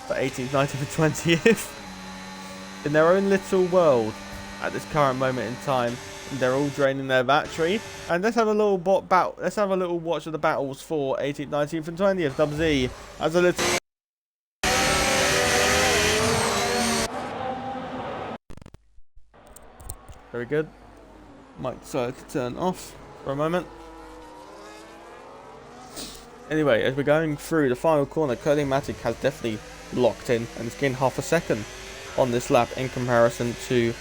For 18th, 19th and 20th. In their own little world at this current moment in time. And they're all draining their battery. And let's have a little let's have a little watch of the battles for 18th, 19th and 20th. Dub Z as a little... Very good. Might decide to turn off for a moment. Anyway, as we're going through the final corner, Cody-Matic has definitely locked in and has gained half a second on this lap in comparison to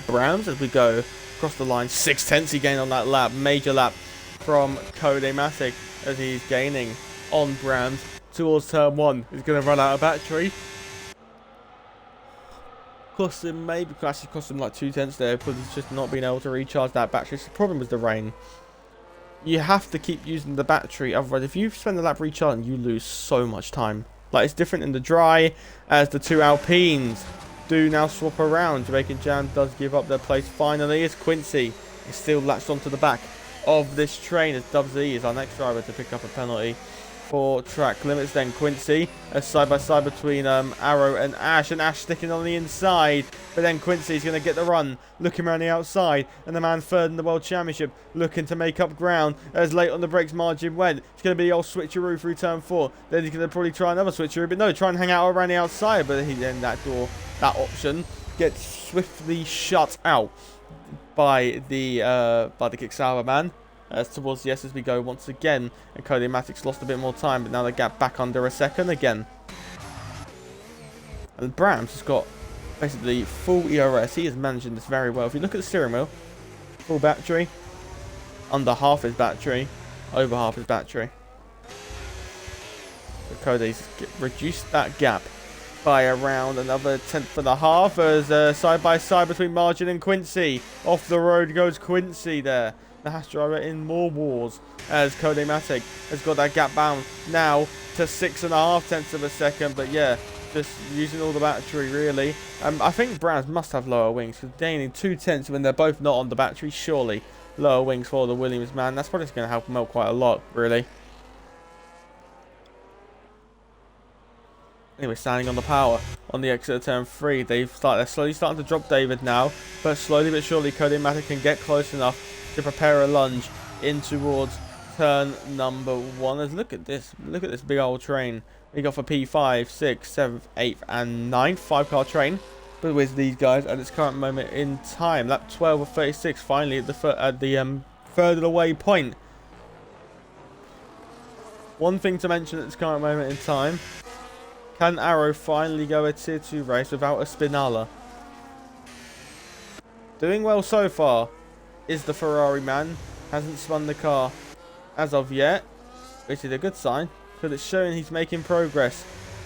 Browns. As we go across the line, 6 tenths he gained on that lap. Major lap from Cody-Matic as he's gaining on Browns towards turn 1. He's going to run out of battery. Cost him like 2 tenths there because he's just not been able to recharge that battery. So the problem was the rain. You have to keep using the battery, otherwise if you spend the lap recharging, you lose so much time. Like, it's different in the dry, as the two Alpines do now swap around. Jamaican Jam does give up their place finally, as Quincy is still latched onto the back of this train, as Dub Z is our next driver to pick up a penalty for track limits. Then Quincy, a side-by-side between Arrow and Ash sticking on the inside, but then Quincy's going to get the run, looking around the outside, and the man third in the World Championship looking to make up ground as late on the brakes margin went. It's going to be the old switcheroo through turn 4, then he's going to probably try another switcheroo, but no, try and hang out around the outside, but then that option gets swiftly shut out by the Kickstarter man. Towards the S as we go once again, and Cody-Matic's lost a bit more time, but now they gap back under a second again. And Brams has got basically full ERS. He is managing this very well. If you look at the steering wheel, full battery, under half his battery, over half his battery. But Cody's reduced that gap by around another 10th and a half as side by side between Margin and Quincy. Off the road goes Quincy there. The Haas driver in more wars as Cody-Matic has got that gap bound now to 6.5 tenths of a second. But yeah, just using all the battery really. I think Browns must have lower wings because gaining 2 tenths when they're both not on the battery. Surely lower wings for the Williams man. That's probably going to help them out quite a lot really. Anyway, standing on the power on the exit of turn 3. They're slowly starting to drop David now, but slowly but surely Cody-Matic can get close enough to prepare a lunge in towards turn number 1. Let's look at this big old train we got for P5, 6th, 7th, 8th and 9th 5-car train, but with these guys at this current moment in time. Lap 12 of 36 finally at the third of the way point. One thing to mention at this current moment in time: can Arrow finally go a tier 2 race without a Spinala? Doing well so far is the Ferrari man. Hasn't spun the car as of yet, which is a good sign because it's showing he's making progress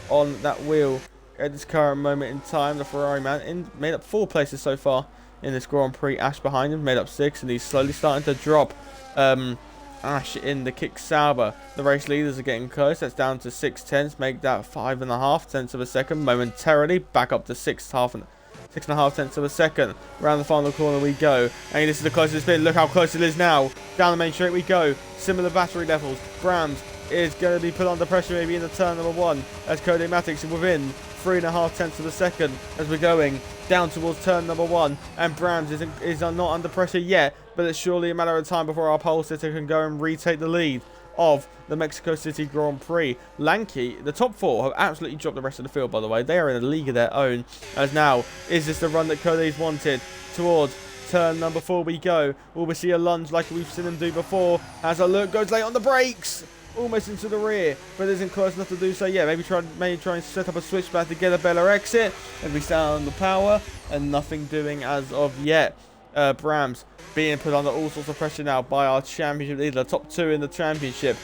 on that wheel at this current moment in time. The Ferrari man made up 4 places so far in this Grand Prix. Ash behind him made up 6, and he's slowly starting to drop Ash in the Kick Sauber. The race leaders are getting close. That's down to 6 tenths, make that 5.5 tenths of a second momentarily, back up to 6.5 tenths of a second. Around the final corner we go. And this is the closest it's been. Look how close it is now. Down the main straight we go. Similar battery levels. Brams is going to be put under pressure maybe in the turn number 1 as Cody-Matic's within 3.5 tenths of a second as we're going down towards turn number 1. And Brams is not under pressure yet, but it's surely a matter of time before our pole sitter can go and retake the lead of the Mexico City Grand Prix. Lanky, the top 4 have absolutely dropped the rest of the field, by the way. They are in a league of their own. As now, is this the run that Cody's wanted? Towards turn number 4 we go. Will we see a lunge like we've seen him do before? Has a look, goes late on the brakes. Almost into the rear, but isn't close enough to do so yet. Maybe try and set up a switchback to get a better exit. And we stand on the power, and nothing doing as of yet. Brams being put under all sorts of pressure now by our championship leader. The top 2 in the championship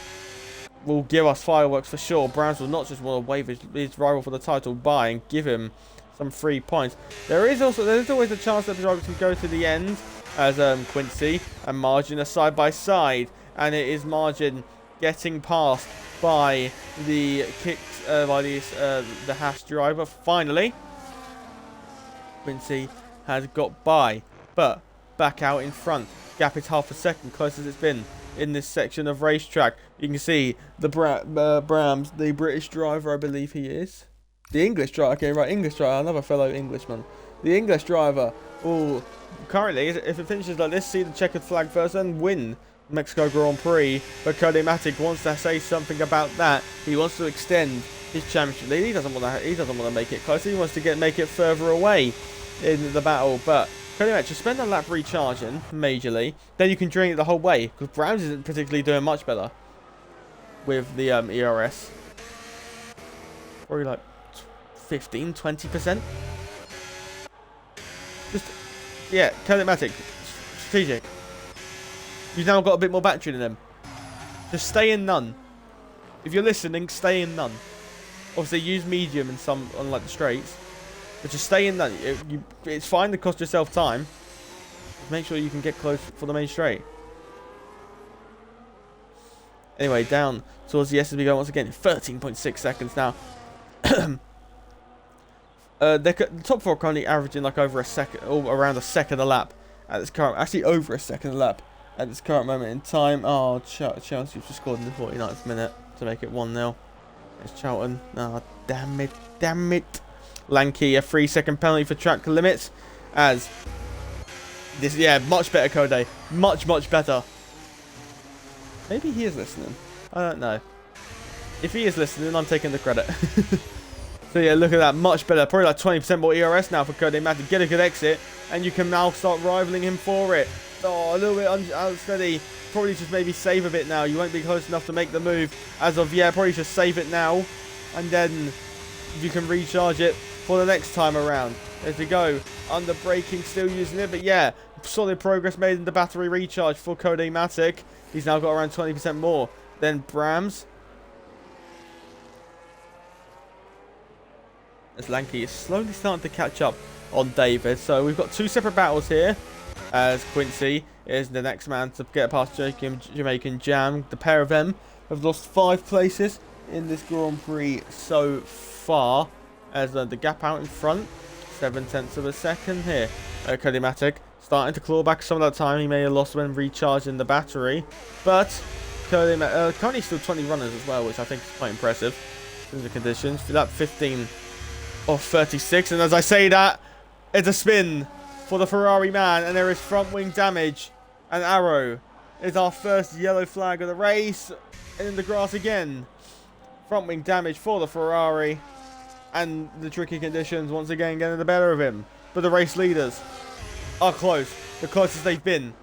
will give us fireworks for sure. Brams will not just want to wave his rival for the title by and give him some free points. There is always a chance that the drivers can go to the end, as Quincy and Margin are side by side, and it is Margin getting past by the the Haas driver. Finally, Quincy has got by, but back out in front. Gap is half a second, close as it's been in this section of racetrack. You can see the Brams, the British driver, I believe he is. The English driver, okay, right, English driver, another fellow Englishman. The English driver will currently, if it finishes like this, see the checkered flag first and win Mexico Grand Prix. But Cody Matic wants to say something about that. He wants to extend his championship lead. He doesn't want to make it closer. He wants to make it further away in the battle. But Cody Matic, just spend a lap recharging majorly, then you can drain it the whole way, because Browns isn't particularly doing much better with the ERS. Probably like 15-20%. Just, yeah, Cody Matic, strategic. You've now got a bit more battery than them. Just stay in none. If you're listening, stay in none. Obviously, use medium in some on like the straights, but just stay in none. It's fine to cost yourself time. Just make sure you can get close for the main straight. Anyway, down towards the S as we go once again. 13.6 seconds now. The top 4 are currently averaging like over a second, or around a second a lap at this current. Actually, over a second a lap at this current moment in time. Oh, Chelsea just scored in the 49th minute to make it 1-0. It's Charlton. Oh, damn it. Lanky, a 3-second penalty for track limits. As this, yeah, much better, Cody. Much better. Maybe he is listening. I don't know. If he is listening, I'm taking the credit. So yeah, look at that. Much better. Probably like 20% more ERS now for Cody Matic. Get a good exit, and you can now start rivaling him for it. Oh, a little bit unsteady. Probably just maybe save a bit now. You won't be close enough to make the move as of yet. Probably just save it now, and then you can recharge it for the next time around. As we go, under braking, still using it, but yeah, solid progress made in the battery recharge for Cody Matic. He's now got around 20% more than Brams. As Lanky is slowly starting to catch up on David. So we've got 2 separate battles here. As Quincy is the next man to get past Jamaican Jam. The pair of them have lost 5 places in this Grand Prix so far. As the gap out in front, 0.7 of a second here. Cody Matic starting to claw back some of that time he may have lost when recharging the battery. But Cody currently still 20 runners as well, which I think is quite impressive in the conditions. To that 15 of 36, and as I say that, it's a spin for the Ferrari man, and there is front wing damage. And Arrow is our first yellow flag of the race, and in the grass again. Front wing damage for the Ferrari, and the tricky conditions once again getting the better of him. But the race leaders are close, the closest they've been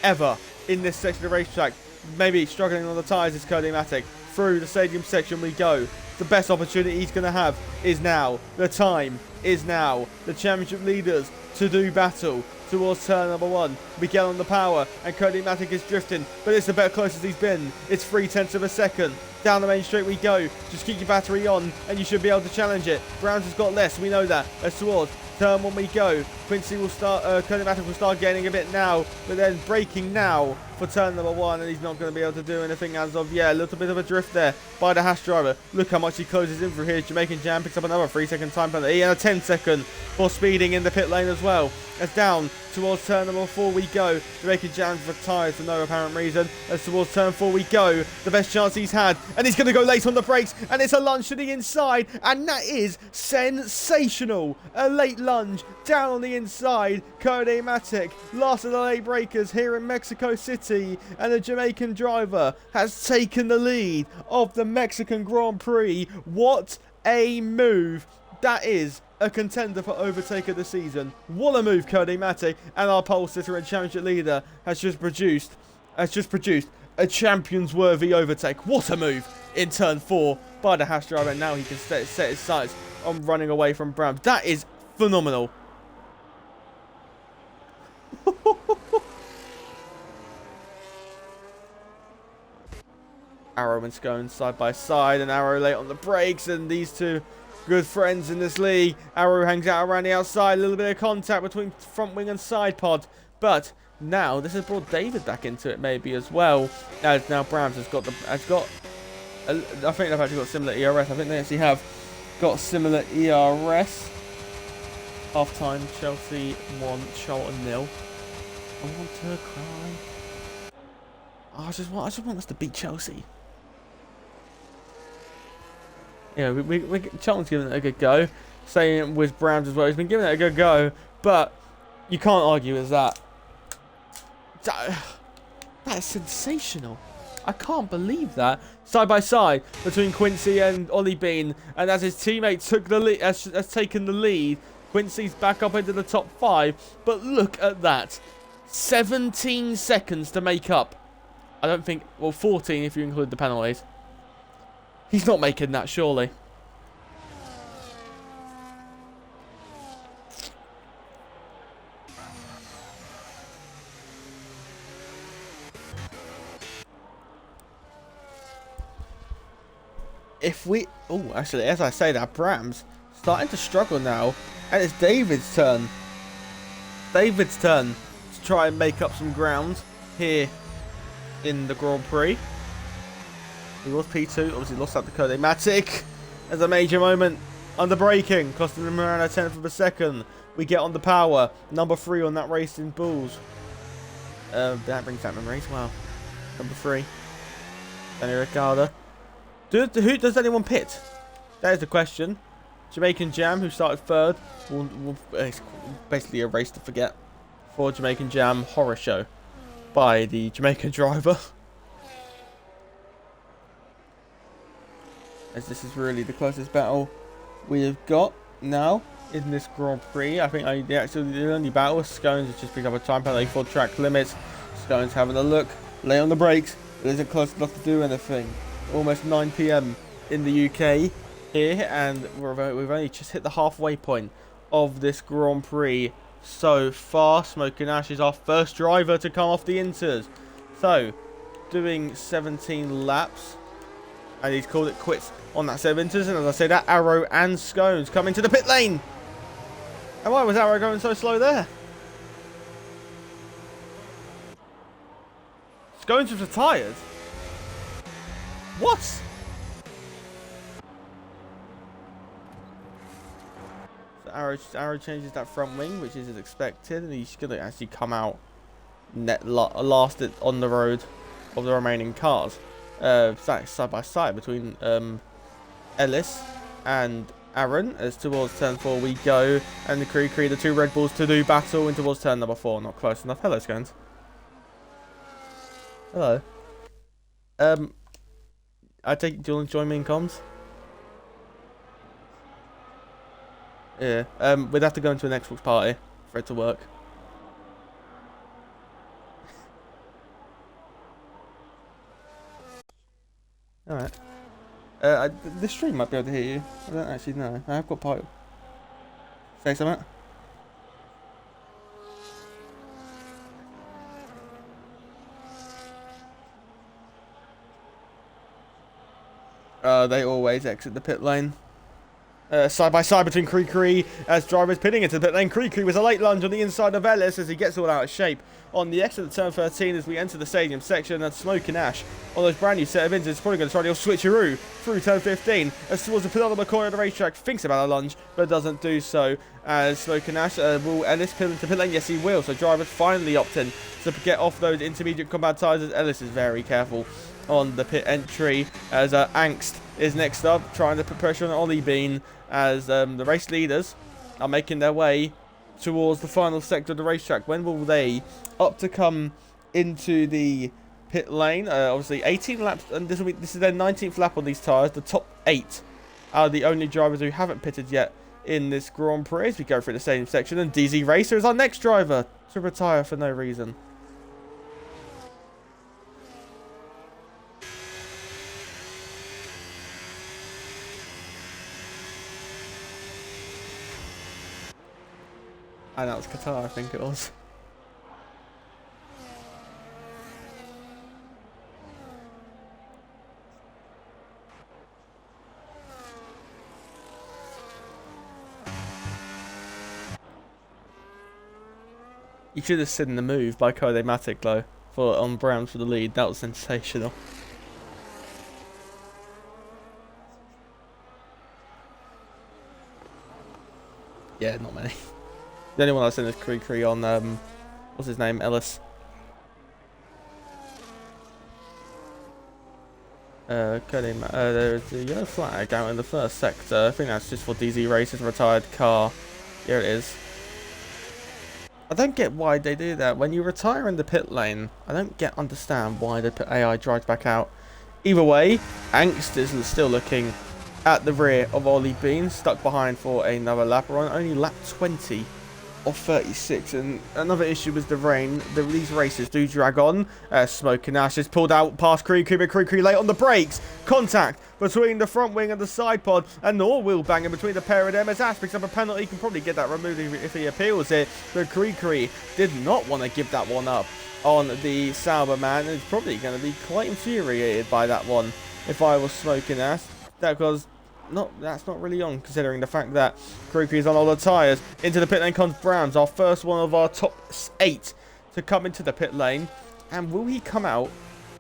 ever in this section of racetrack. Maybe struggling on the tyres is Cody Matic. Through the stadium section we go. The best opportunity he's going to have is now. The time is now. The championship leaders to do battle towards turn number 1. We get on the power, and Cody Matic is drifting, but it's the better closest he's been. It's 0.3 of a second. Down the main straight we go. Just keep your battery on, and you should be able to challenge it. Browns has got less, we know that. As towards turn 1 we go. Quincy will start, Cody Matic will start gaining a bit now, but then braking now for turn number 1, and he's not going to be able to do anything as of yet. A little bit of a drift there by the Haas driver. Look how much he closes in through here. Jamaican Jam picks up another 3-second time penalty, and a 10-second for speeding in the pit lane as well. As down towards turn number 4 we go. Jamaican Jam's retired for no apparent reason. As towards turn 4 we go. The best chance he's had and he's going to go late on the brakes, and it's a lunge to the inside, and that is sensational. A late lunge down on the inside. Cody Matic, last of the late breakers here in Mexico City, and the Jamaican driver has taken the lead of the Mexican Grand Prix. What a move. That is a contender for overtake of the season. What a move, Cody Matic, and our pole sitter and championship leader has just produced a champions worthy overtake. What a move in turn 4 by the Haas driver. Now he can set his sights on running away from Brown. That is phenomenal. Arrow and Scones side by side, and Arrow late on the brakes, and these two good friends in this league. Arrow hangs out around the outside, a little bit of contact between front wing and side pod, but now this has brought David back into it maybe as well. As now Brams has got I think they've actually got similar ERS. I think they actually have got similar ERS. Half time, Chelsea 1, Charlton 0. I want to cry. I just want us to beat Chelsea. Yeah, Charlton's giving it a good go. Same with Brams as well. He's been giving it a good go, but you can't argue with that. That is sensational. I can't believe that. Side by side between Quincy and Ollie Bean, and as his teammate took the lead, has taken the lead, Quincy's back up into the top 5. But look at that, 17 seconds to make up. I don't think, well, 14 if you include the penalties. He's not making that, surely. Oh, actually, as I say that, Brams starting to struggle now, and it's David's turn. David's turn to try and make up some ground here in the Grand Prix. He was P2, obviously lost out to Cody Matic. As a major moment under braking, costing him around a tenth of a second. We get on the power, number 3 on that Racing Bulls. That brings back memories. Wow, number 3, Danny Ricciardo. Does anyone pit? That is the question. Jamaican Jam, who started 3rd, it's basically a race to forget for Jamaican Jam horror show by the Jamaican driver. As this is really the closest battle we have got now in this Grand Prix. I think the only battle with Scones has just picked up a time penalty for track limits. Scones having a look, lay on the brakes. It isn't close enough to do anything. Almost 9 PM in the UK here, and we've only just hit the halfway point of this Grand Prix so far. Smoking Ash is our first driver to come off the inters. So, doing 17 laps, and he's called it quits on that set of inters. And as I say, that Arrow and Scones come into the pit lane. And why was Arrow going so slow there? Scones was retired. What? So Arrow changes that front wing, which is as expected, and he's going to actually come out last on the road of the remaining cars. Side by side between Ellis and Aaron as towards turn 4 we go, and the Cree, the 2 Red Bulls to do battle in towards turn number 4. Not close enough. Hello, Scones. Hello. I take. Do you want to join me in comms? Yeah. We'd have to go into an Xbox party for it to work. All right. The stream might be able to hear you. I don't actually know. I have got part. Say something. They always exit the pit lane. Side by side between Cree as drivers pitting into the pit lane. Cree was a late lunge on the inside of Ellis as he gets all out of shape on the exit of turn 13 as we enter the stadium section. And Smoking Ash on those brand new set of ins is probably going to try to switcheroo through turn 15 as towards the Pillar McCoy on the racetrack thinks about a lunge but doesn't do so. As Smoking Ash will Ellis pit into pit lane? Yes, he will. So drivers finally opt in to get off those intermediate combat tyres as Ellis is very careful on the pit entry, as Angst is next up, trying to put pressure on Ollie Bean, as the race leaders are making their way towards the final sector of the racetrack. When will they up to come into the pit lane? Obviously 18 laps, and this is their 19th lap on these tyres. The top 8 are the only drivers who haven't pitted yet in this Grand Prix as we go through the stadium section, and DZ Racer is our next driver to retire for no reason. And that was Qatar, I think it was. You should have seen the move by Codematic though, on Browns for the lead. That was sensational. Yeah, not many. The only one I've seen is Kree on, what's his name, Ellis. There's a yellow flag out in the first sector. I think that's just for DZ Racer's retired car. Here it is. I don't get why they do that. When you retire in the pit lane, I don't understand why they put AI drives back out. Either way, Angst is still looking at the rear of Ollie Bean, stuck behind for another lap. We're on only lap 20 of 36, and another issue was the rain. These races do drag on. Smoke and Ash is pulled out past Kree late on the brakes. Contact between the front wing and the side pod, and the wheel banging between the pair of them as Ash picks up a penalty. He can probably get that removed if he appeals it. But Kree did not want to give that one up on the Sauber man, and is probably going to be quite infuriated by that one if I was Smoke and Ash. That's not really on, considering the fact that Kree is on all the tyres. Into the pit lane comes Browns, our first one of our top 8 to come into the pit lane. And will he come out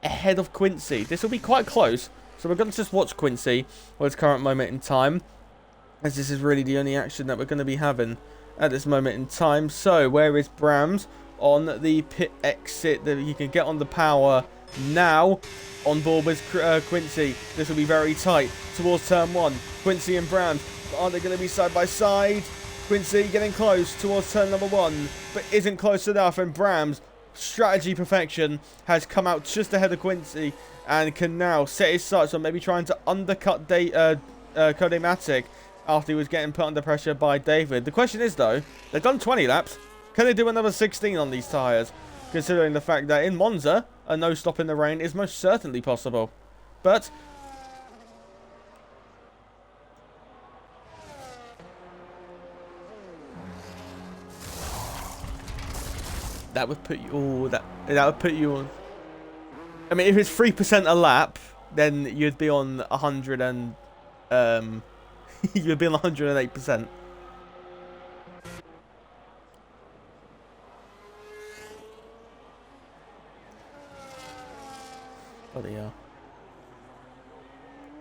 ahead of Quincy? This will be quite close, so we're going to just watch Quincy at his current moment in time, as this is really the only action that we're going to be having at this moment in time. So where is Brams on the pit exit? That he can get on the power now. On board with Quincy. This will be very tight towards turn 1. Quincy and Brams, are they going to be side by side? Quincy getting close towards turn number 1, but isn't close enough, and Brams, strategy perfection, has come out just ahead of Quincy and can now set his sights on maybe trying to undercut Codematic after he was getting put under pressure by David. The question is though, they've done 20 laps. Can they do another 16 on these tyres? Considering the fact that in Monza, a no stop in the rain is most certainly possible. But that would put you that would put you on. I mean, if it's 3% a lap, then you'd be on 100 and you'd be on 108%.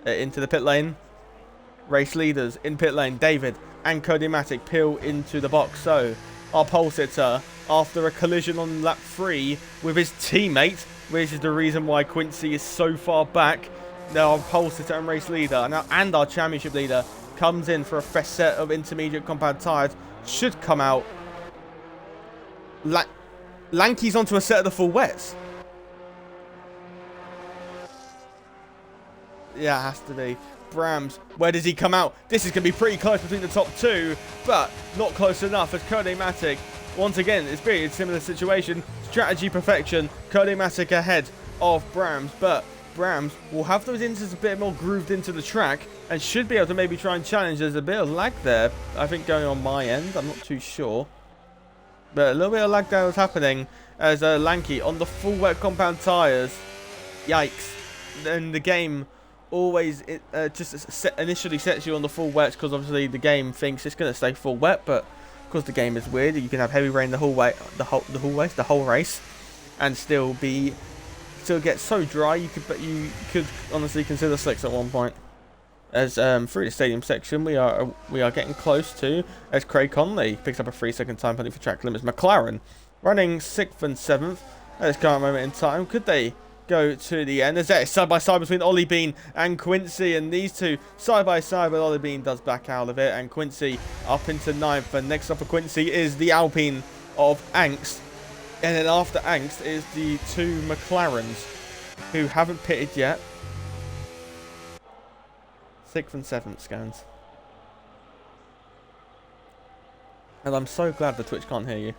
Into the pit lane. Race leaders in pit lane. David and Codematic peel into the box. So our pole sitter, after a collision on lap 3 with his teammate, which is the reason why Quincy is so far back, now our pole sitter and race leader and our championship leader comes in for a fresh set of intermediate compound tyres. Should come out. Lanky's onto a set of the full wets. Yeah, it has to be. Brams, where does he come out? This is going to be pretty close between the top 2, but not close enough as Codematic, once again, it's been a similar situation. Strategy perfection. Codematic ahead of Brams, but Brams will have those inters a bit more grooved into the track and should be able to maybe try and challenge. There's a bit of lag there, I think, going on my end. I'm not too sure. But a little bit of lag there was happening as Lanky on the full wet compound tyres. Yikes. Then the game always initially sets you on the full wet because obviously the game thinks it's going to stay full wet, but because the game is weird, you can have heavy rain the whole race, and still get so dry you could honestly consider slicks at one point. As through the stadium section we are getting close to, as Craig Conley picks up a 3-second time penalty for track limits. McLaren running 6th and 7th at this current moment in time. Could they go to the end. There's that side by side between Ollie Bean and Quincy, and these two side by side, but Ollie Bean does back out of it, and Quincy up into 9th. And next up for Quincy is the Alpine of Angst, and then after Angst is the 2 McLarens who haven't pitted yet. 6th and 7th scans. And I'm so glad the Twitch can't hear you.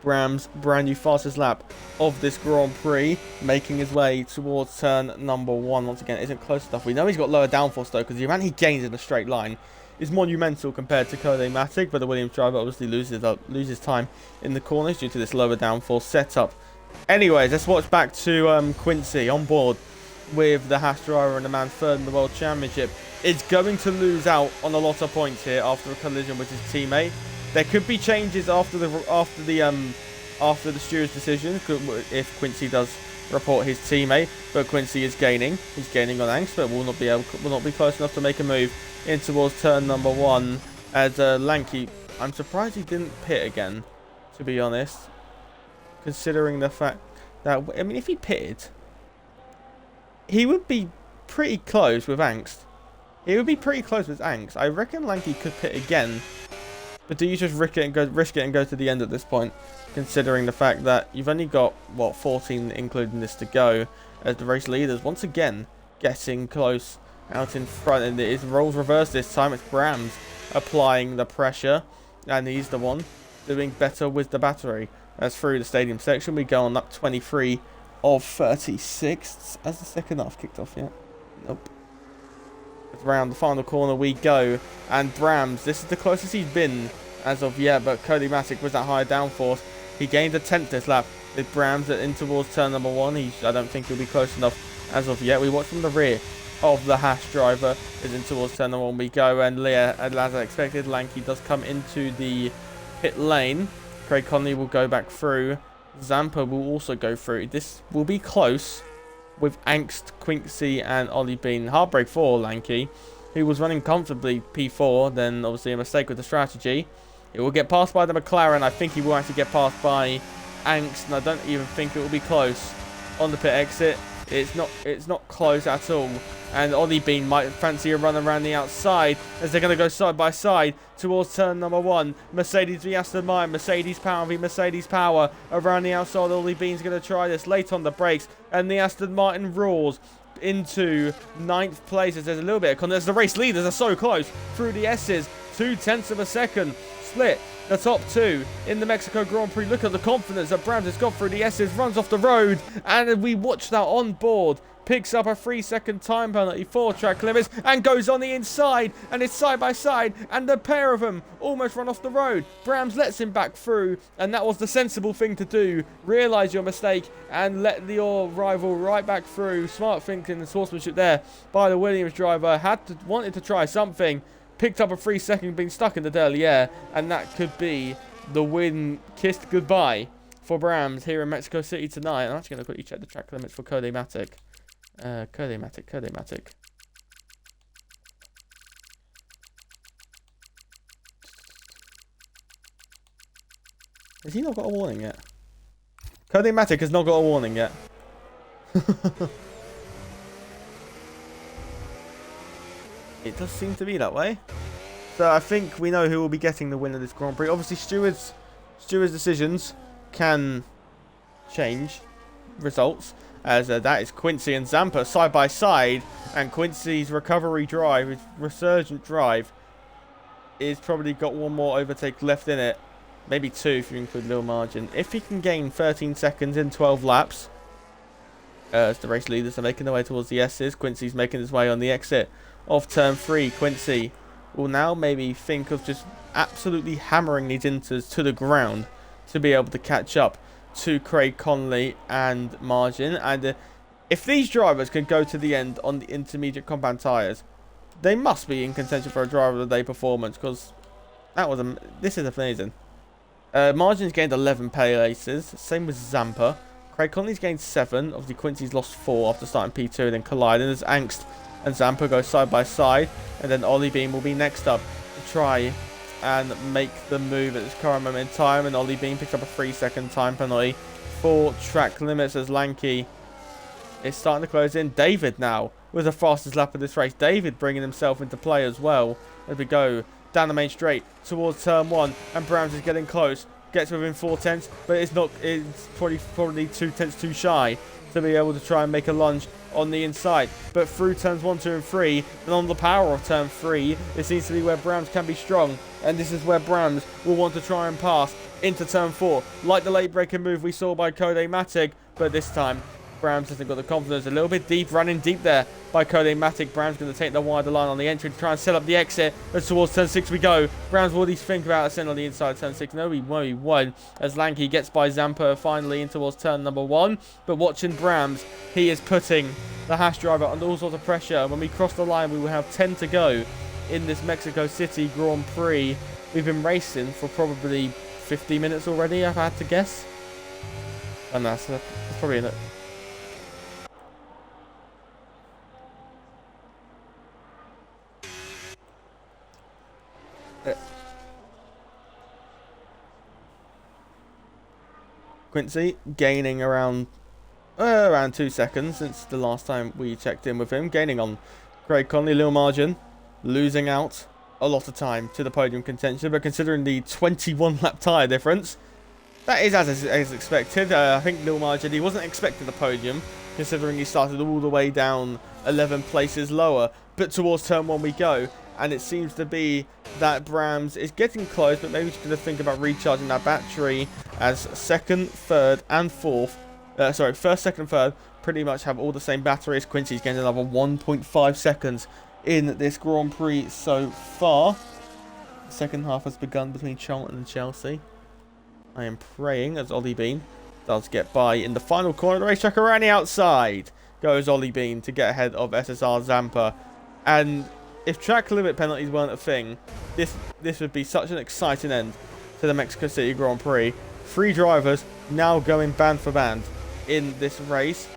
Brams, brand new fastest lap of this Grand Prix, making his way towards turn number 1. Once again, isn't close enough. We know he's got lower downforce though, because the amount he gains in a straight line is monumental compared to Code Matic, but the Williams driver obviously loses time in the corners due to this lower downforce setup. Anyways, let's watch back to Quincy on board with the Haas driver and the man third in the World Championship. Is going to lose out on a lot of points here after a collision with his teammate. There could be changes after the steward's decision if Quincy does report his teammate, but Quincy is gaining. He's gaining on Angst, but will not be close enough to make a move in towards turn number 1. As Lanky, I'm surprised he didn't pit again, to be honest, considering the fact that, I mean, if he pitted, he would be pretty close with Angst. He would be pretty close with Angst. I reckon Lanky could pit again. But do you just risk it and go to the end at this point? Considering the fact that you've only got, what, 14 including this to go. As the race leaders, once again, getting close out in front. And it is roles reversed this time. It's Brams applying the pressure. And he's the one doing better with the battery. As through the stadium section, we go on lap 23 of 36. Has the second half kicked off yet? Nope. Around the final corner we go, and Brams, this is the closest he's been as of yet, but Cody Matic was that higher downforce. He gained a 10th this lap with Brams in towards turn number 1. I don't think he'll be close enough as of yet. We watch from the rear of the Haas driver is in towards turn number 1 we go, and Leah, as I expected, Lanky does come into the pit lane. Craig Conley will go back through. Zampa will also go through. This will be close with Angst, Quincy and Ollie Bean. Heartbreak for Lanky, who was running comfortably P4, then obviously a mistake with the strategy. It will get passed by the McLaren. I think he will actually get passed by Angst, and I don't even think it will be close on the pit exit. It's not close at all. And Ollie Bean might fancy a run around the outside as they're going to go side by side towards turn number 1. Mercedes v Aston Martin. Mercedes power v Mercedes power around the outside. Ollie Bean's going to try this late on the brakes, and the Aston Martin roars into 9th place. As there's a little bit of context. The race leaders are so close through the S's. 0.2 of a second split the top 2 in the Mexico Grand Prix. Look at the confidence that Brams has got through the S's, runs off the road, and we watch that on board. Picks up a 3-second time penalty for track limits and goes on the inside, and it's side by side, and the pair of them almost run off the road. Brams lets him back through, and that was the sensible thing to do. Realise your mistake and let your rival right back through. Smart thinking and sportsmanship there by the Williams driver. Wanted to try something. Picked up a 3-second, being stuck in the dirty air, and that could be the win kissed goodbye for Brams here in Mexico City tonight. I'm actually going to quickly check the track limits for Code Matic. Code Matic. Has he not got a warning yet? Code Matic has not got a warning yet. It does seem to be that way. So I think we know who will be getting the win of this Grand Prix. Obviously, stewards' decisions can change results, as that is Quincy and Zampa side by side, and Quincy's recovery drive, his resurgent drive, is probably got one more overtake left in it, maybe 2 if you include Lil Margin. If he can gain 13 seconds in 12 laps, as the race leaders are making their way towards the S's, Quincy's making his way on the exit of turn 3. Quincy will now maybe think of just absolutely hammering these inters to the ground to be able to catch up to Craig Conley and Margin. And if these drivers can go to the end on the intermediate compound tyres, they must be in contention for a driver of the day performance, because this is amazing. Margin's gained 11 places, same with Zampa. Craig Conley's gained 7. Obviously, Quincy's lost 4 after starting P2 and then colliding. As Angst and Zampa go side by side, and then Ollie Bean will be next up to try and make the move at this current moment in time. And Ollie Bean picks up a 3-second time penalty for track limits as Lanky is starting to close in. David now with the fastest lap of this race. David bringing himself into play as well as we go down the main straight towards turn 1. And Browns is getting close. Gets within 4 tenths, but it's probably 2 tenths too shy to be able to try and make a lunge on the inside. But through turns 1, 2 and 3 and on the power of turn 3, it seems to be where Browns can be strong, and this is where Browns will want to try and pass into turn 4, like the late breaking move we saw by Code Matic. But this time Browns hasn't got the confidence. A little bit deep, running deep there by Code Matic. Browns going to take the wider line on the entry to try and set up the exit. As towards turn 6 we go. Browns will at least think about a send on the inside of turn 6. No, he won't. As Lanky gets by Zampa finally in towards turn number 1. But watching Browns, he is putting the Haas driver under all sorts of pressure. When we cross the line, we will have 10 to go in this Mexico City Grand Prix. We've been racing for probably 50 minutes already, I've had to guess. And that's probably enough. Quincy gaining around 2 seconds since the last time we checked in with him. Gaining on Craig Conley, little margin. Losing out a lot of time to the podium contention. But considering the 21 lap tyre difference, that is as expected. I think little margin, he wasn't expecting the podium, considering he started all the way down 11 places lower. But towards turn 1 we go. And it seems to be that Brams is getting close, but maybe he's going to think about recharging that battery, as second, third, and fourth, first, second, third, pretty much have all the same batteries. Quincy's getting another 1.5 seconds in this Grand Prix so far. The second half has begun between Charlton and Chelsea. I am praying as Ollie Bean does get by in the final corner of the racetrack. Around the outside goes Ollie Bean to get ahead of SSR Zampa. And if track limit penalties weren't a thing, this would be such an exciting end to the Mexico City Grand Prix. 3 drivers now going band for band in this race,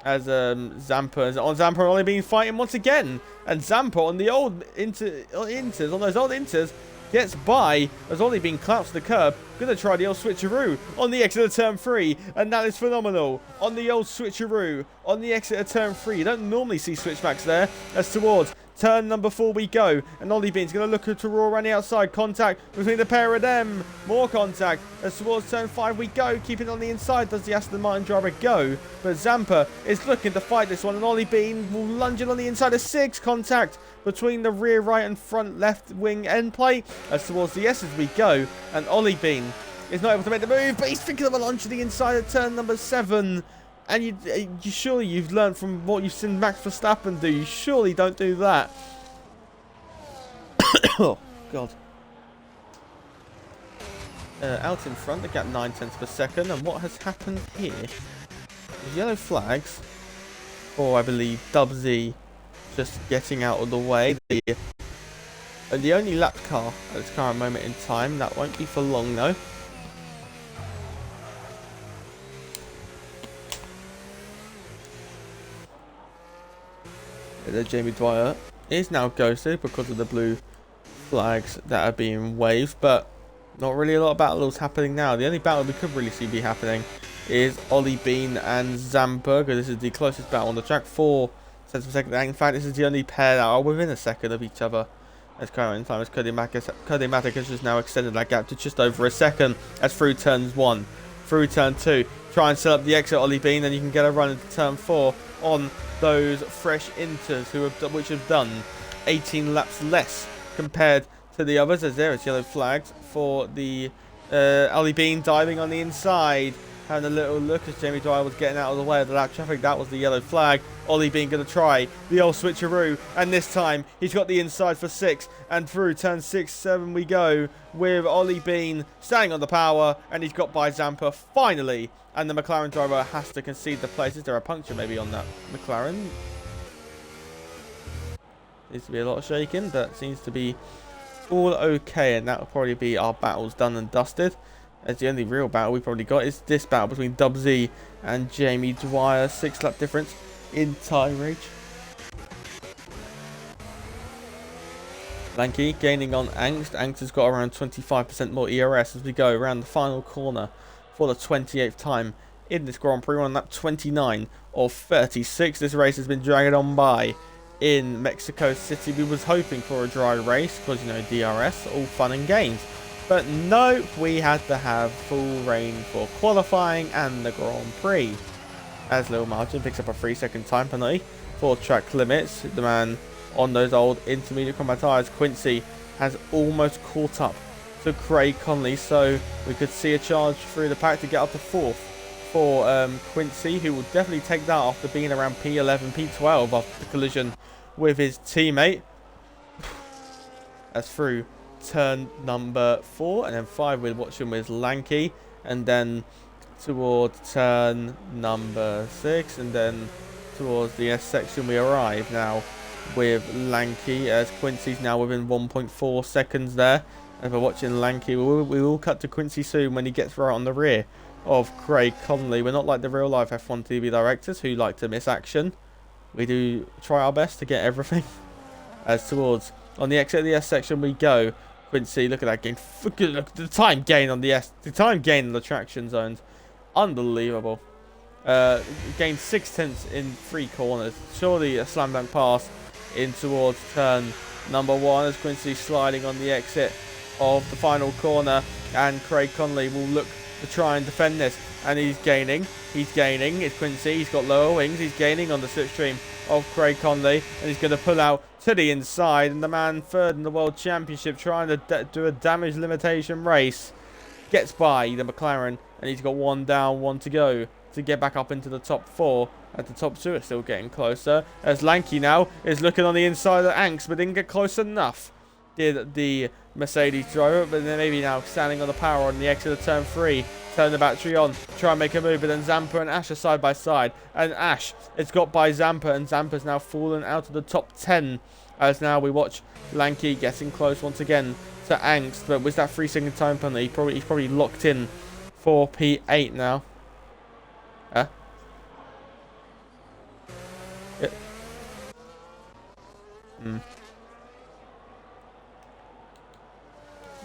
as Zampa and Ollie Bean fighting once again. And Zampa on the old inters gets by as Ollie Bean claps the curb. Gonna try the old switcheroo on the exit of turn 3, and that is phenomenal. On the old switcheroo on the exit of turn 3. You don't normally see switchbacks there. As towards turn number 4 we go, and Ollie Bean's going to look to roar around the outside. Contact between the pair of them. More contact. As towards turn 5 we go, keeping on the inside. Does the Aston Martin driver go? But Zampa is looking to fight this one, and Ollie Bean will lunge in on the inside of 6. Contact between the rear right and front left wing end plate. As towards the S's we go, and Ollie Bean is not able to make the move, but he's thinking of a lunge to the inside of turn number 7. And you surely you've learned from what you've seen Max Verstappen do. You surely don't do that. Oh, God. Out in front, the gap 9 tenths per second. And what has happened here? There's yellow flags. Or I believe Dubsy just getting out of the way. The only lapped car at this current moment in time. That won't be for long, though. Jamie Dwyer is now ghosted because of the blue flags that are being waved, but not really a lot of battles happening now. The only battle we could really see be happening is Ollie Bean and Zampa. This is the closest battle on the track, 4 tenths per second. In fact, this is the only pair that are within a second of each other. As current time as Cody Matic has just now extended that gap to just over a second. As through turns 1, through turn 2, try and set up the exit, Ollie Bean, then you can get a run into turn 4 on those fresh inters which have done 18 laps less compared to the others, as there is yellow flags for the Ollie Bean diving on the inside, having a little look as Jamie Dwyer was getting out of the way of the lap traffic. That was the yellow flag. Ollie Bean going to try the old switcheroo, and this time he's got the inside for 6, and through turn 6, 7 we go with Ollie Bean staying on the power, and he's got by Zampa finally. And the McLaren driver has to concede the place. Is there a puncture maybe on that McLaren? Needs to be a lot of shaking, but seems to be all okay. And that will probably be our battles done and dusted. As the only real battle we probably got is this battle between Dubsy and Jamie Dwyer. 6 lap difference in time range. Lanky gaining on Angst. Angst has got around 25% more ERS as we go around the final corner for the 28th time in this Grand Prix. We're on lap 29 of 36. This race has been dragged on by in Mexico City. We was hoping for a dry race because, you know, DRS, all fun and games. But no, we had to have full rain for qualifying and the Grand Prix. As Lil Margin picks up a 3-second time penalty for track limits. The man on those old intermediate combat tyres, Quincy, has almost caught up to Craig Conley, so we could see a charge through the pack to get up to 4th for Quincy, who will definitely take that after being around P11, P12 after the collision with his teammate. As through turn number 4, and then 5 we're watching with Lanky, and then towards turn number 6, and then towards the S section we arrive now with Lanky, as Quincy's now within 1.4 seconds there. And we're watching Lanky. We will cut to Quincy soon when he gets right on the rear of Craig Conley. We're not like the real life F1 TV directors who like to miss action. We do try our best to get everything. As towards on the exit of the S section we go. Quincy, look at that gain. Look, the time gain on the time gain in the traction zones, unbelievable. Gained 6/10 in 3 corners. Surely a slam dunk pass in towards turn number 1 as Quincy sliding on the exit of the final corner, and Craig Conley will look to try and defend this, and he's gaining. It's Quincy. He's got lower wings. He's gaining on the slipstream of Craig Conley, and he's going to pull out to the inside, and the man third in the World Championship trying to do a damage limitation race gets by the McLaren, and he's got 1 down, 1 to go to get back up into the top 4. At the top 2 are still getting closer, as Lanky now is looking on the inside of Angst, but didn't get close enough, did the Mercedes driver. But then maybe now standing on the power on the exit of turn 3, turn the battery on, try and make a move, but then Zampa and Ash are side by side, and Ash is got by Zampa, and Zampa's now fallen out of the top 10, as now we watch Lanky getting close once again to Angst. But with that 3-second time penalty, he's probably locked in for P8 now. Yep. You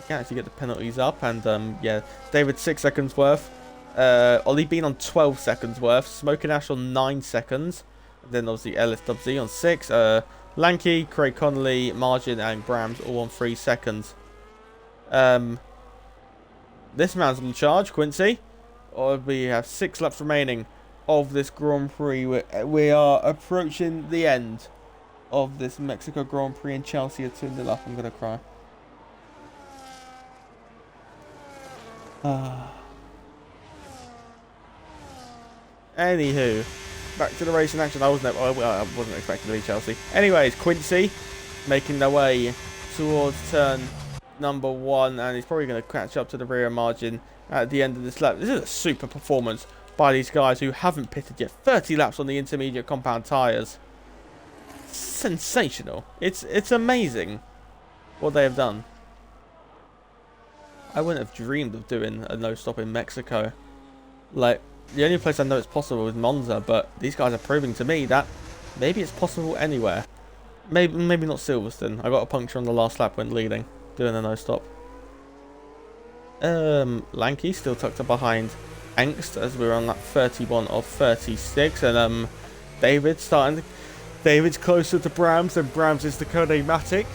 can actually get the penalties up, and yeah, David 6 seconds worth, Ollie Bean on 12 seconds worth, Smoke and Ash on 9 seconds, and then obviously LSWZ on 6, Lanky, Craig Connolly, Margin and Brams all on 3 seconds. This man's on charge, Quincy. We have 6 laps remaining of this Grand Prix. We are approaching the end of this Mexico Grand Prix, and Chelsea are 2-0 up. I'm going to cry. Anywho, back to the racing action. I wasn't expecting to be Chelsea. Anyways, Quincy making their way towards turn number 1, and he's probably going to catch up to the rear Margin at the end of this lap. This is a super performance by these guys who haven't pitted yet. 30 laps on the intermediate compound tyres. Sensational. It's amazing what they have done. I wouldn't have dreamed of doing a no-stop in Mexico. Like, the only place I know it's possible is Monza, but these guys are proving to me that maybe it's possible anywhere. Maybe not Silverstone. I got a puncture on the last lap when leading, doing a no-stop. Lanky still tucked up behind Angst as we're on lap 31 of 36, and David's closer to Brams, and Brams is the Kodaematic.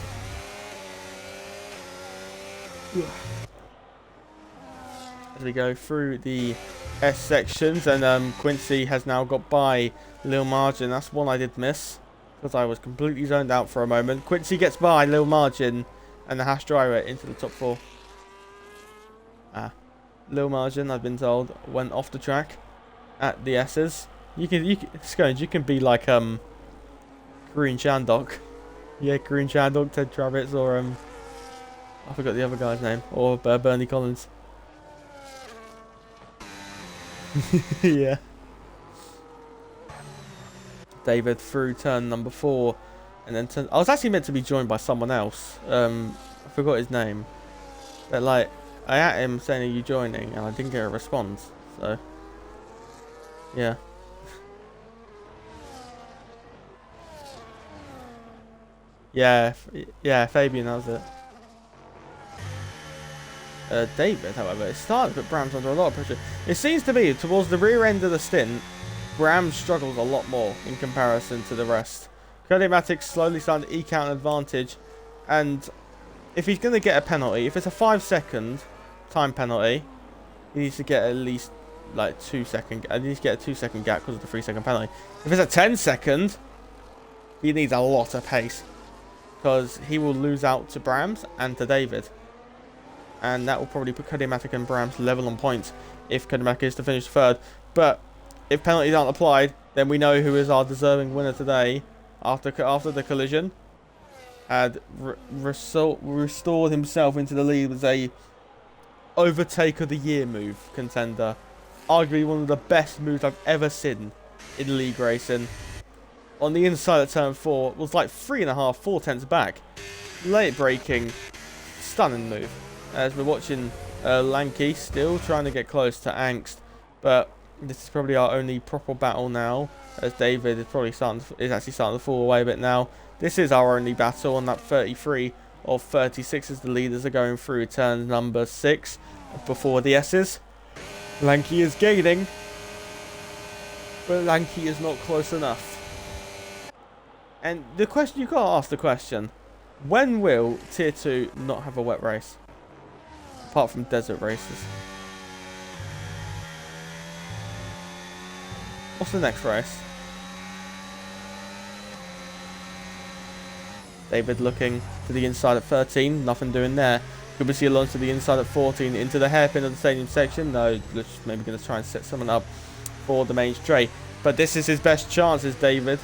As we go through the S sections, and Quincy has now got by Lil Margin. That's one I did miss because I was completely zoned out for a moment. Quincy gets by Lil Margin and the Haas driver into the top 4. Lil Margin, I've been told, went off the track at the S's. You can be like Karun Chandok. Yeah, Karun Chandok, Ted Kravitz, or I forgot the other guy's name, or Bernie Collins. Yeah. David through turn number 4, and then I was actually meant to be joined by someone else. I forgot his name, but like I at him saying, "Are you joining?" and I didn't get a response. So yeah. Yeah, yeah, Fabian has it. David, however, is starting to put Brams under a lot of pressure. It seems to be, towards the rear end of the stint, Brams struggles a lot more in comparison to the rest. Credit slowly starting to eke out an advantage, and if he's going to get a penalty, if it's a 5-second time penalty, he needs to get at least like 2 second. He needs to get a 2-second gap because of the 3-second penalty. If it's a 10-second, he needs a lot of pace because he will lose out to Brams and to David. And that will probably put Cuddy-Matic and Brams level on points if Cuddy-Matic is to finish third. But if penalties aren't applied, then we know who is our deserving winner today after the collision. Had restored himself into the lead with a overtake of the year move contender. Arguably one of the best moves I've ever seen in league racing. On the inside of turn 4, was like 3.5, 4 tenths back. Late braking, stunning move. As we're watching Lanky still trying to get close to Angst, but this is probably our only proper battle now, as David is probably actually starting to fall away a bit now. This is our only battle on that 33 of 36 as the leaders are going through turn number 6 before the S's. Lanky is gaining, but Lanky is not close enough. And the question, you've got to ask the question, when will Tier 2 not have a wet race? Apart from desert races. What's the next race? David looking to the inside at 13, nothing doing there. Could we see Alonso to the inside at 14 into the hairpin of the stadium section? No, just maybe going to try and set someone up for the main straight. But this is his best chance, is David.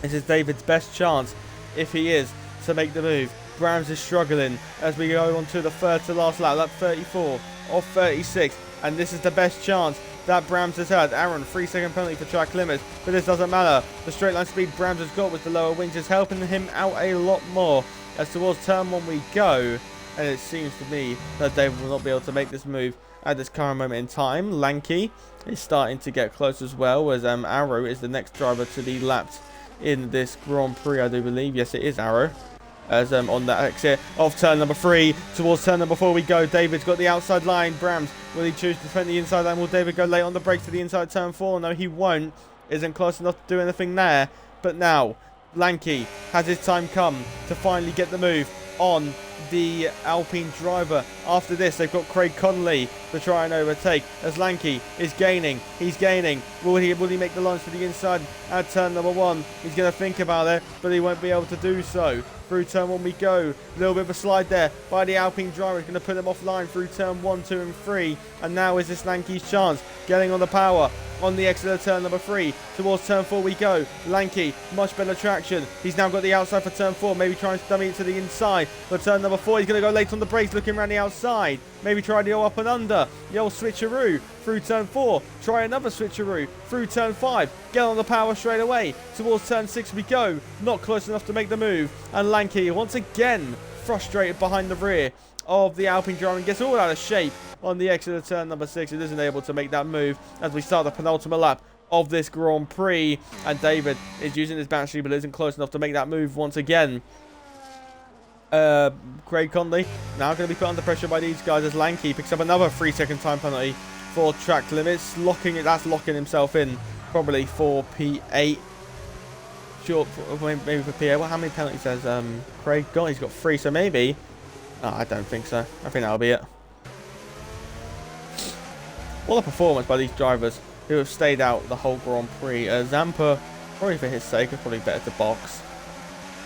This is David's best chance, if he is, to make the move. Brams is struggling as we go on to the third to last lap, lap 34 of 36. And this is the best chance that Brams has had. Aaron, 3-second penalty for track limits, but this doesn't matter. The straight line speed Brams has got with the lower wings is helping him out a lot more as towards turn 1 we go. And it seems to me that David will not be able to make this move at this current moment in time. Lanky is starting to get close as well, as Arrow is the next driver to be lapped in this Grand Prix, I do believe. Yes, it is Arrow. As on that exit of turn number 3 towards turn number 4 we go. David's got the outside line. Brams, will he choose to defend the inside line? Will David go late on the brakes to the inside turn 4? No, he won't. Isn't close enough to do anything there. But now Lanky has his time come to finally get the move on the Alpine driver. After this, they've got Craig Connolly to try and overtake as Lanky is gaining. He's gaining. Will he make the launch to the inside at turn number 1? He's going to think about it, but he won't be able to do so. Through turn 1 we go. A little bit of a slide there by the Alpine driver. He's going to put them offline through turn 1, 2 and 3. And now is this Lanky's chance. Getting on the power on the exit of turn number 3. Towards turn 4 we go. Lanky, much better traction. He's now got the outside for turn 4. Maybe trying to dummy it to the inside. For turn number 4, he's going to go late on the brakes, looking around the outside. Maybe try the old up and under. The old switcheroo through turn 4. Try another switcheroo through turn 5. Get on the power straight away. Towards turn 6 we go. Not close enough to make the move. And Lanky once again frustrated behind the rear of the Alpine driver and gets all out of shape on the exit of turn number 6. It isn't able to make that move as we start the penultimate lap of this Grand Prix. And David is using his battery but isn't close enough to make that move once again. Craig Conley now going to be put under pressure by these guys as Lanky picks up another 3-second time penalty for track limits. That's locking himself in probably for P8. Short, maybe for P8. Well, how many penalties has Craig got? He's got 3, so maybe. Oh, I don't think so. I think that'll be it. What a performance by these drivers who have stayed out the whole Grand Prix. Zampa, probably for his sake, is probably better to box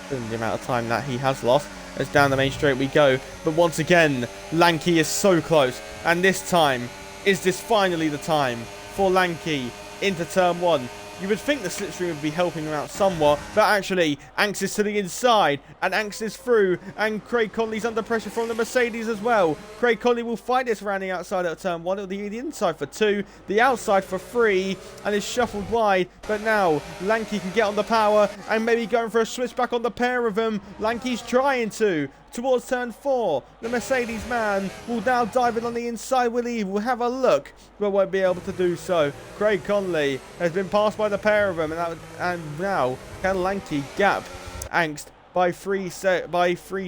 than the amount of time that he has lost. As down the main straight we go. But once again, Lanky is so close. And this time, is this finally the time for Lanky into turn 1? You would think the slipstream would be helping him out somewhat, but actually, Angst is to the inside, and Angst is through, and Craig Conley's under pressure from the Mercedes as well. Craig Conley will fight this around the outside at turn 1, it'll be the inside for 2, the outside for 3, and is shuffled wide, but now, Lanky can get on the power, and maybe going for a switchback on the pair of them. Lanky's trying to. Towards turn 4, the Mercedes man will now dive in on the inside. We'll have a look, but won't be able to do so. Craig Conley has been passed by the pair of them, and now can Lanky gap Angst by 3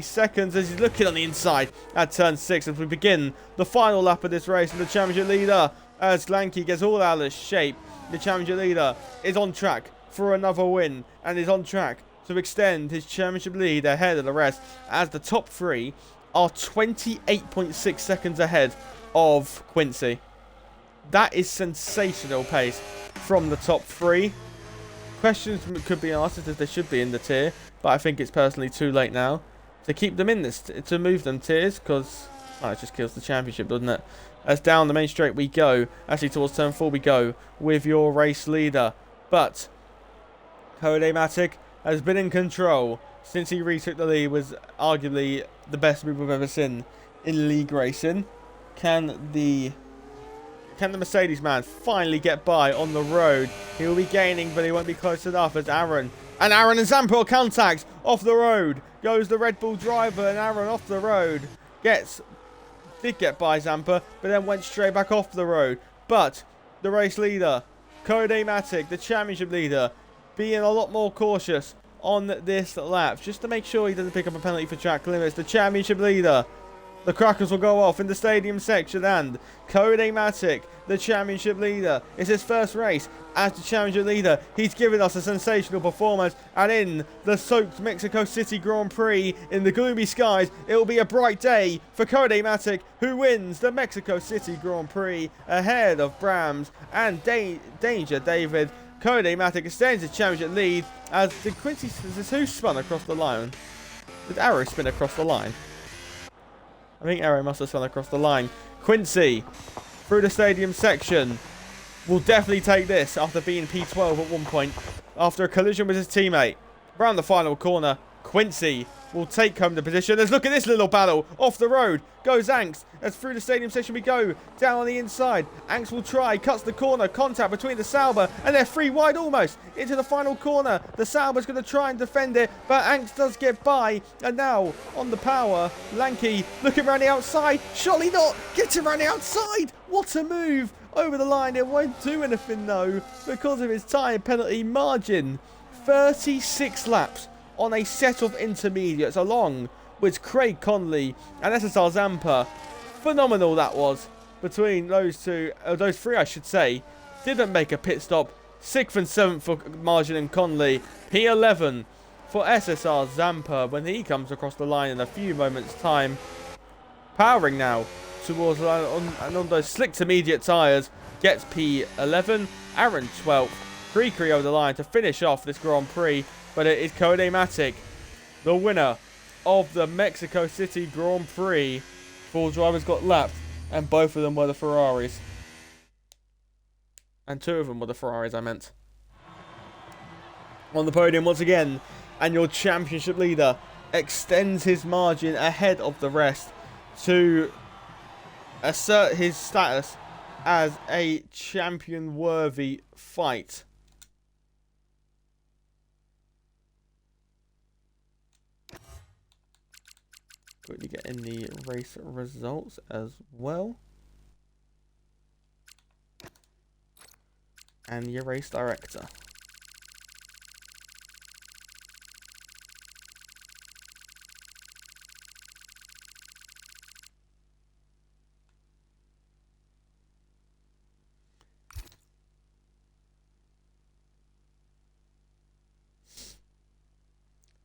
seconds as he's looking on the inside at turn 6 as we begin the final lap of this race. And the championship leader, as Lanky gets all out of shape, the championship leader is on track for another win and is on track to extend his championship lead ahead of the rest, as the top 3 are 28.6 seconds ahead of Quincy. That is sensational pace from the top 3. Questions could be asked as they should be in the tier, but I think it's personally too late now to keep them in this, to move them tiers, because it just kills the championship, doesn't it? As down the main straight we go, actually towards turn 4 we go with your race leader, but Codematic has been in control since he retook the lead. Was arguably the best move we've ever seen in league racing. Can the Mercedes man finally get by on the road? He will be gaining, but he won't be close enough as Aaron and Zampa contact off the road. Goes the Red Bull driver, and Aaron off the road did get by Zampa, but then went straight back off the road. But the race leader, Codematic, the championship leader, being a lot more cautious on this lap, just to make sure he doesn't pick up a penalty for track limits. The championship leader, the crackers will go off in the stadium section, and Codematic, the championship leader, it's his first race as the championship leader. He's given us a sensational performance, and in the soaked Mexico City Grand Prix in the gloomy skies, it will be a bright day for Codematic, who wins the Mexico City Grand Prix ahead of Brams and Danger David. Codematic extends his championship lead as the Quincy, who spun across the line? Did Arrow spin across the line? I think Arrow must have spun across the line. Quincy, through the stadium section, will definitely take this after being P12 at one point, after a collision with his teammate. Around the final corner, Quincy will take home the position. Let's look at this little battle. Off the road goes Angst. As through the stadium section we go. Down on the inside. Angst will try. Cuts the corner. Contact between the Sauber. And they're free wide almost. Into the final corner. The Sauber's going to try and defend it. But Angst does get by. And now on the power. Lanky looking around the outside. Surely not. Gets around the outside. What a move. Over the line. It won't do anything though, because of his tyre penalty margin. 36 laps on a set of intermediates along with Craig Conley and SSR Zampa. Phenomenal that was between those three I should say. Didn't make a pit stop. 6th and 7th for Margin and Conley. P11 for SSR Zampa when he comes across the line in a few moments time. Powering now towards the line on those slick to mediate tyres. Gets P11. Aaron 12th. Creakery over the line to finish off this Grand Prix. But it is Codematic, the winner of the Mexico City Grand Prix. 4 drivers got lapped, and both of them were the Ferraris. And 2 of them were the Ferraris, I meant. On the podium once again, and your championship leader extends his margin ahead of the rest to assert his status as a champion-worthy fight. Quickly get in the race results as well. And your race director.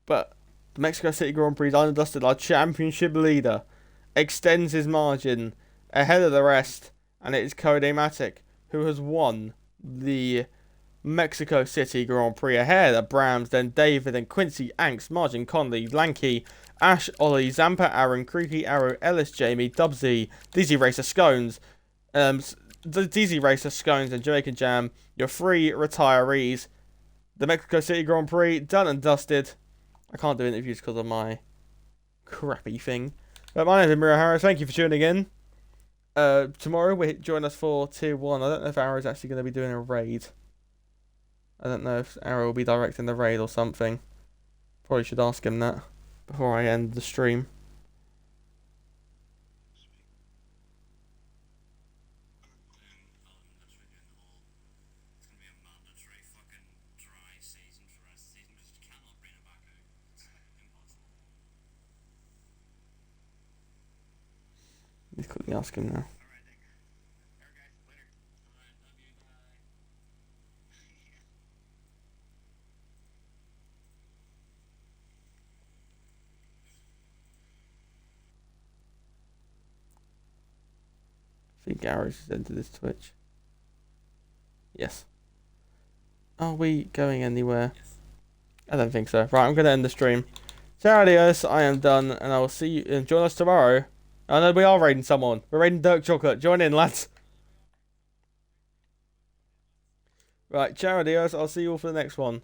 But the Mexico City Grand Prix undusted, our championship leader extends his margin ahead of the rest, and it is Codematic who has won the Mexico City Grand Prix ahead of Brams, then David, then Quincy, Angst, Margin, Conley, Lanky, Ash, Ollie, Zampa, Aaron, Creaky, Arrow, Ellis, Jamie, Dubsy, Dizzy Racer, Scones, Dizzy Racer, Scones, and Jamaican Jam, your 3 retirees. The Mexico City Grand Prix done and dusted. I can't do interviews because of my crappy thing. But my name is Miro Harris. Thank you for tuning in. Tomorrow, join us for Tier 1. I don't know if Arrow's actually going to be doing a raid. I don't know if Arrow will be directing the raid or something. Probably should ask him that before I end the stream. Let's quickly ask him now. I think Garage has entered this Twitch. Yes. Are we going anywhere? I don't think so. Right, I'm going to end the stream. Ciao, adios. I am done, and I will see you. And join us tomorrow. I know we are raiding someone. We're raiding Dirk Chocolate. Join in, lads. Right, ciao, adios. I'll see you all for the next one.